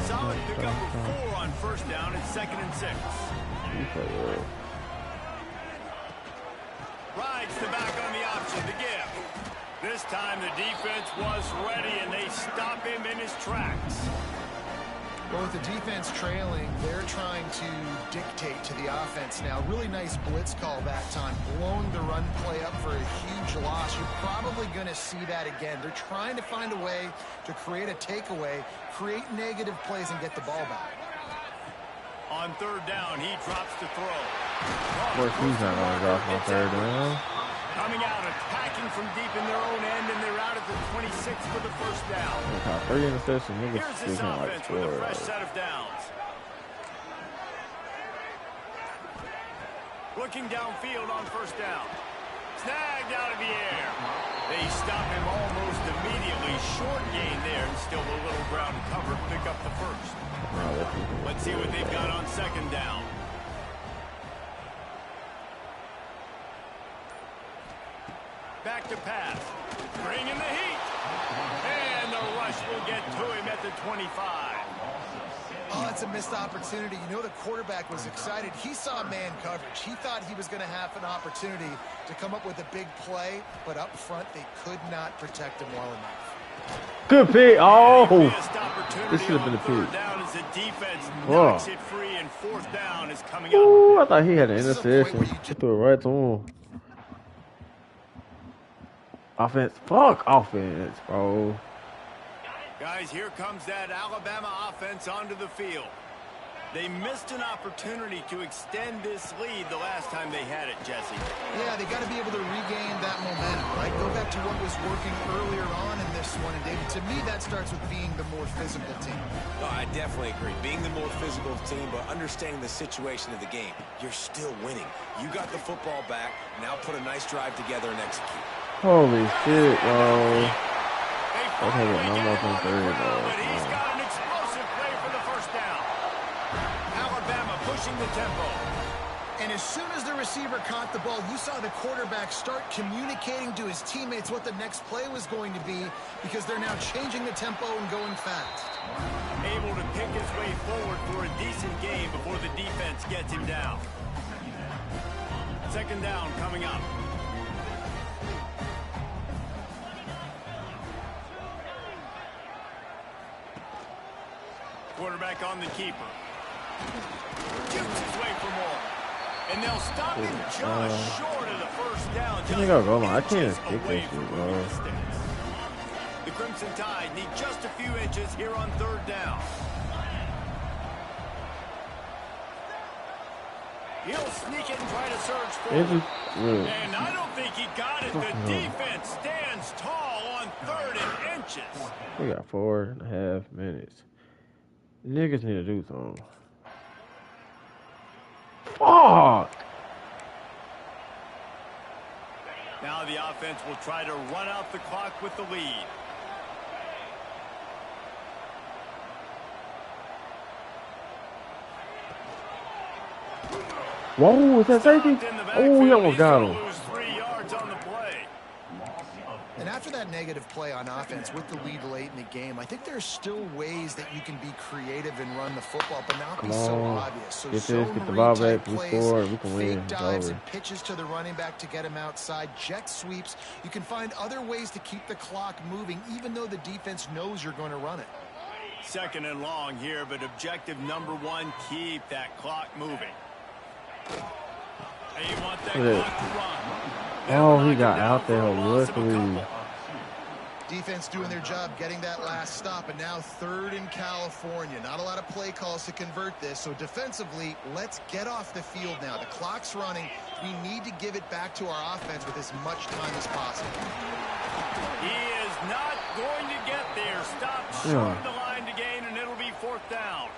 Solid pickup of 4 on first down and 2nd and 6. Rides the back on the option to give. This time the defense was ready and they stop him in his tracks. Well, with the defense trailing, they're trying to dictate to the offense now. Really nice blitz call that time, blowing the run play up for a huge loss. You're probably going to see that again. They're trying to find a way to create a takeaway, create negative plays, and get the ball back. On 3rd down, he drops to throw. Of course, he's not going to drop on 3rd down. Coming out, attacking from deep in their own end, and they're out at the 26 for the first down. 3 interceptions, niggas Here's still this can't like offense score. with a fresh set of downs. Looking downfield on 1st down. Snagged out of the air. They stop him almost immediately. Short gain there, and still a little ground cover. Pick up the 1st. Let's see what they've got on 2nd down. Back to pass. Bring in the heat. And the rush will get to him at the 25. Oh, that's a missed opportunity. You know, the quarterback was excited. He saw man coverage. He thought he was going to have an opportunity to come up with a big play, but up front, they could not protect him well enough. Good pick. Oh, this should have been a pick. Down as the defense knocks it free, and 4th down is coming out. Ooh, I thought he had an interception. He threw it right to him. Offense. Fuck offense, bro. Guys, here comes that Alabama offense onto the field. They missed an opportunity to extend this lead the last time they had it, Jesse. Yeah, they got to be able to regain that momentum, right? Go back to what was working earlier on in this one. And, David, to me, that starts with being the more physical team. No, I definitely agree. Being the more physical team, but understanding the situation of the game. You're still winning. You got the football back. Now put a nice drive together and execute. Holy shit, bro. Okay, no more than 3, bro. But he's got an explosive play for the 1st down. Alabama pushing the tempo. And as soon as the receiver caught the ball, you saw the quarterback start communicating to his teammates what the next play was going to be, because they're now changing the tempo and going fast. Able to pick his way forward for a decent game before the defense gets him down. 2nd down coming up. Quarterback on the keeper. Jukes his way for more. And they'll stop him just short of the 1st down. I can't kick this shit, bro. The Crimson Tide need just a few inches here on 3rd down. He'll sneak it and try to surge forward. And I don't think he got it. The defense stands tall on 3rd and inches. We got 4.5 minutes. Niggas need to do something. Fuck! Now the offense will try to run out the clock with the lead. Whoa, is that safety? Oh, he almost got him. And after that negative play on offense with the lead late in the game, I think there's still ways that you can be creative and run the football, but not be so obvious. So get the ball back, we score, we can win. Fake dives and pitches to the running back to get him outside, jet sweeps. You can find other ways to keep the clock moving, even though the defense knows you're going to run it. 2nd and long here, but objective number 1, keep that clock moving. Hey, you want that clock to run. Oh, he got out there, luckily. Defense doing their job getting that last stop, and now 3rd in California. Not a lot of play calls to convert this, so defensively, let's get off the field now. The clock's running. We need to give it back to our offense with as much time as possible. He is not going to get there. Stop short of the line to gain, and it'll be 4th down.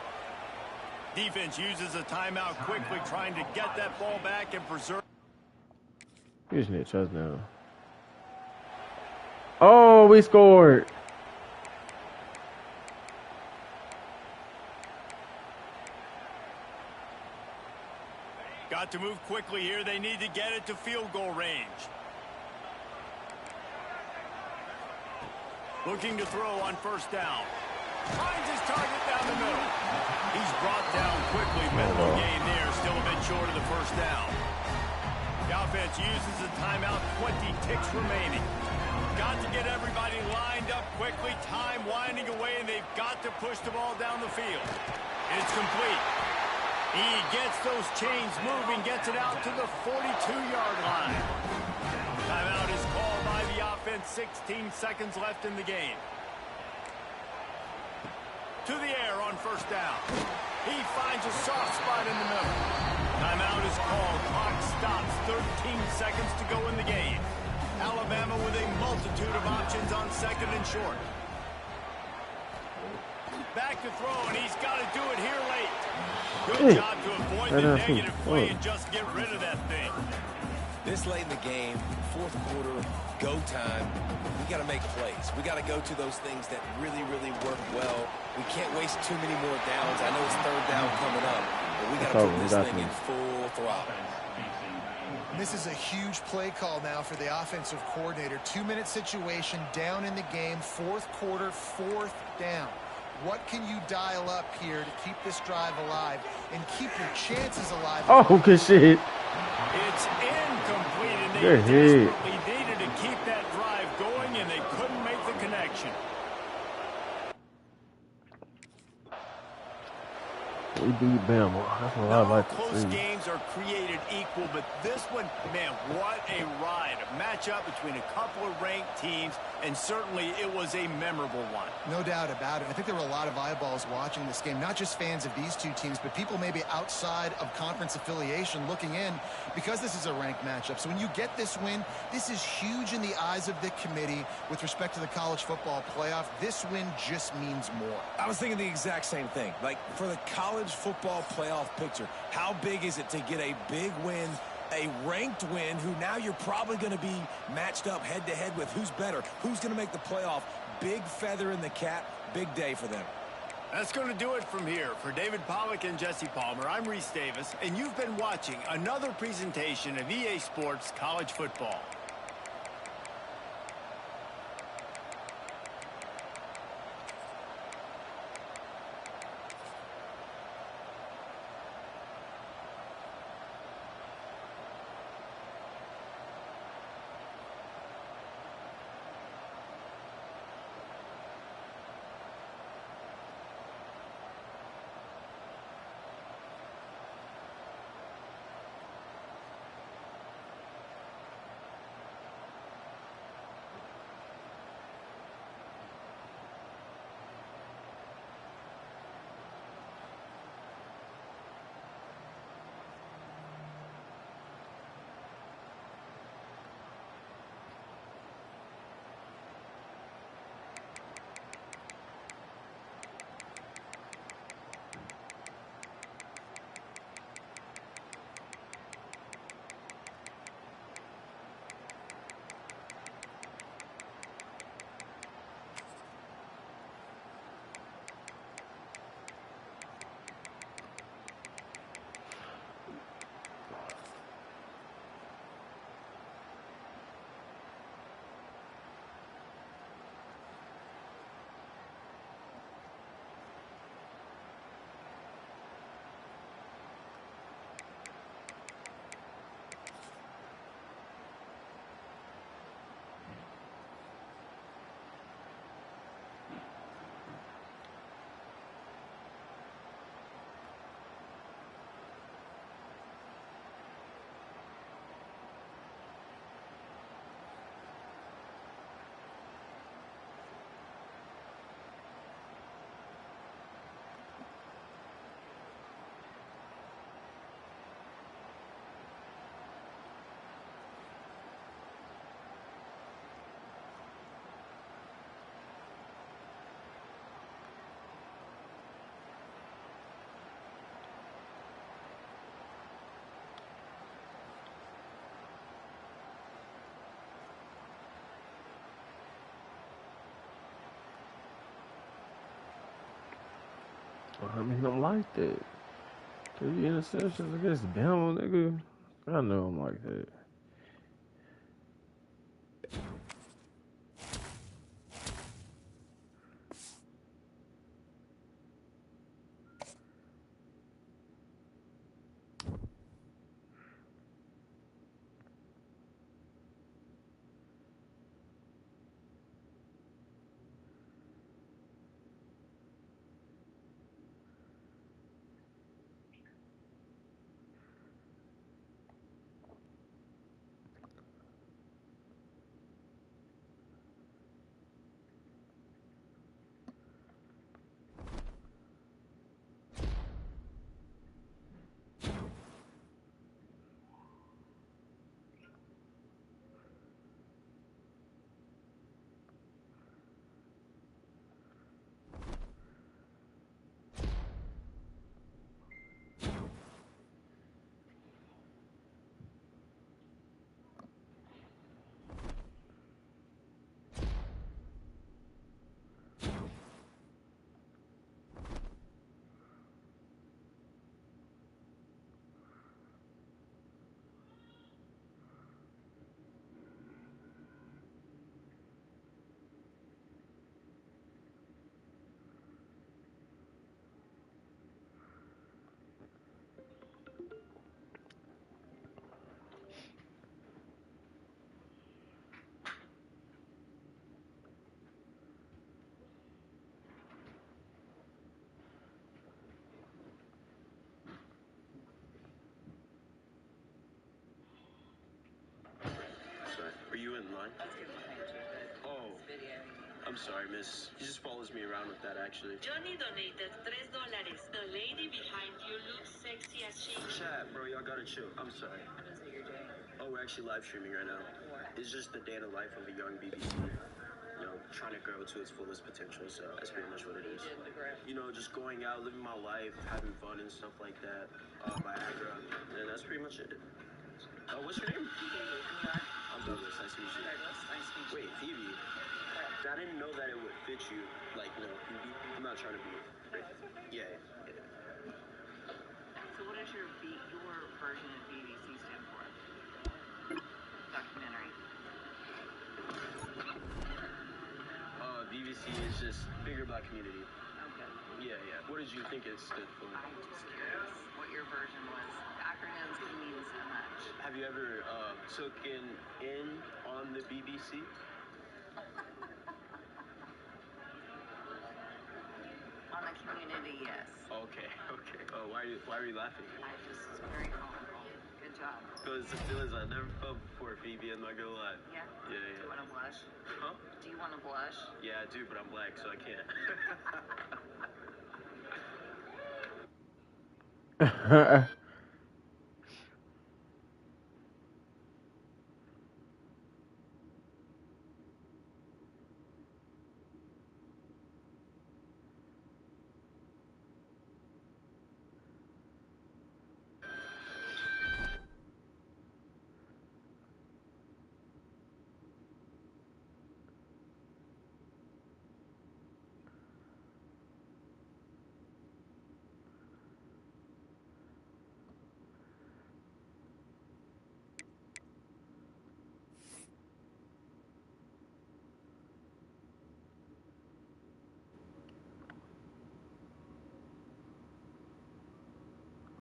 Defense uses a timeout quickly, trying to get that ball back and preserve. You just need a touchdown. Oh, we scored. Got to move quickly here. They need to get it to field goal range. Looking to throw on first down. Finds his target down the middle. He's brought down quickly. Minimal gain there. Still a bit short of the first down. The offense uses a timeout. 20 ticks remaining. Got to get everybody lined up quickly. Time winding away, and they've got to push the ball down the field. It's complete. He gets those chains moving, gets it out to the 42-yard line. Timeout is called by the offense. 16 seconds left in the game. To the air on first down. He finds a soft spot in the middle. Timeout is called. Clock stops. 13 seconds to go in the game. Alabama with a multitude of options on second and short. Back to throw, and he's got to do it here late. Good job to avoid the negative play and just get rid of that thing. This late in the game, fourth quarter, go time, we got to make plays. We got to go to those things that really, really work well. We can't waste too many more downs. I know it's third down coming up, but we got to put this thing in full throttle. This is a huge play call now for the offensive coordinator. 2-minute situation, down in the game, fourth quarter, fourth down. What can you dial up here to keep this drive alive and keep your chances alive? Oh, good shit. It's incomplete, and they desperately needed to keep that drive going, and they couldn't make the connection. We beat Bama. That's what I like to see. Close games are created equal, but this one, man, what a ride. A matchup between a couple of ranked teams, and certainly it was a memorable one. No doubt about it. I think there were a lot of eyeballs watching this game, not just fans of these two teams, but people maybe outside of conference affiliation looking in because this is a ranked matchup. So when you get this win, this is huge in the eyes of the committee with respect to the college football playoff. This win just means more. I was thinking the exact same thing. Like, for the college football playoff picture, how big is it to get a big win, a ranked win, who now you're probably going to be matched up head-to-head with who's better, who's going to make the playoff. Big feather in the cap, big day for them. That's going to do it from here. For David Pollack and Jesse Palmer, I'm Reese Davis, and you've been watching another presentation of EA Sports College Football. I mean, I'm like that. 3 interceptions against Bama, nigga. I know I'm like that. fine. Oh, I'm sorry, miss. He just follows me around with that, actually. Johnny donated $3. The lady behind you looks sexy as she. Chat, bro, y'all gotta chill. I'm sorry. What is it you're doing? Oh, we're actually live streaming right now. What? It's just the day in the life of a young BBC. You know, trying to grow to its fullest potential, so that's pretty much what it is. You know, just going out, living my life, having fun and stuff like that. Viagra, and that's pretty much it. What's your name? I'm Douglas. Nice to meet you. Douglas, nice to meet you. Wait, Phoebe. I didn't know that it would fit you. Like, no, I'm not trying to be. Yeah. So what does your version of BBC stand for? Documentary. BBC is just bigger black community. Okay. Yeah. What did you think it stood for? I'm just curious what your version was. Acronyms can mean so much. Have you ever taken in on the BBC? On the community, yes. Okay. Oh, why are you laughing? It's very comical. Good job. Because the feelings I never felt before, Phoebe, I'm not gonna lie. Yeah? Yeah. Do you want to blush? Huh? Do you want to blush? Yeah, I do, but I'm black, so I can't.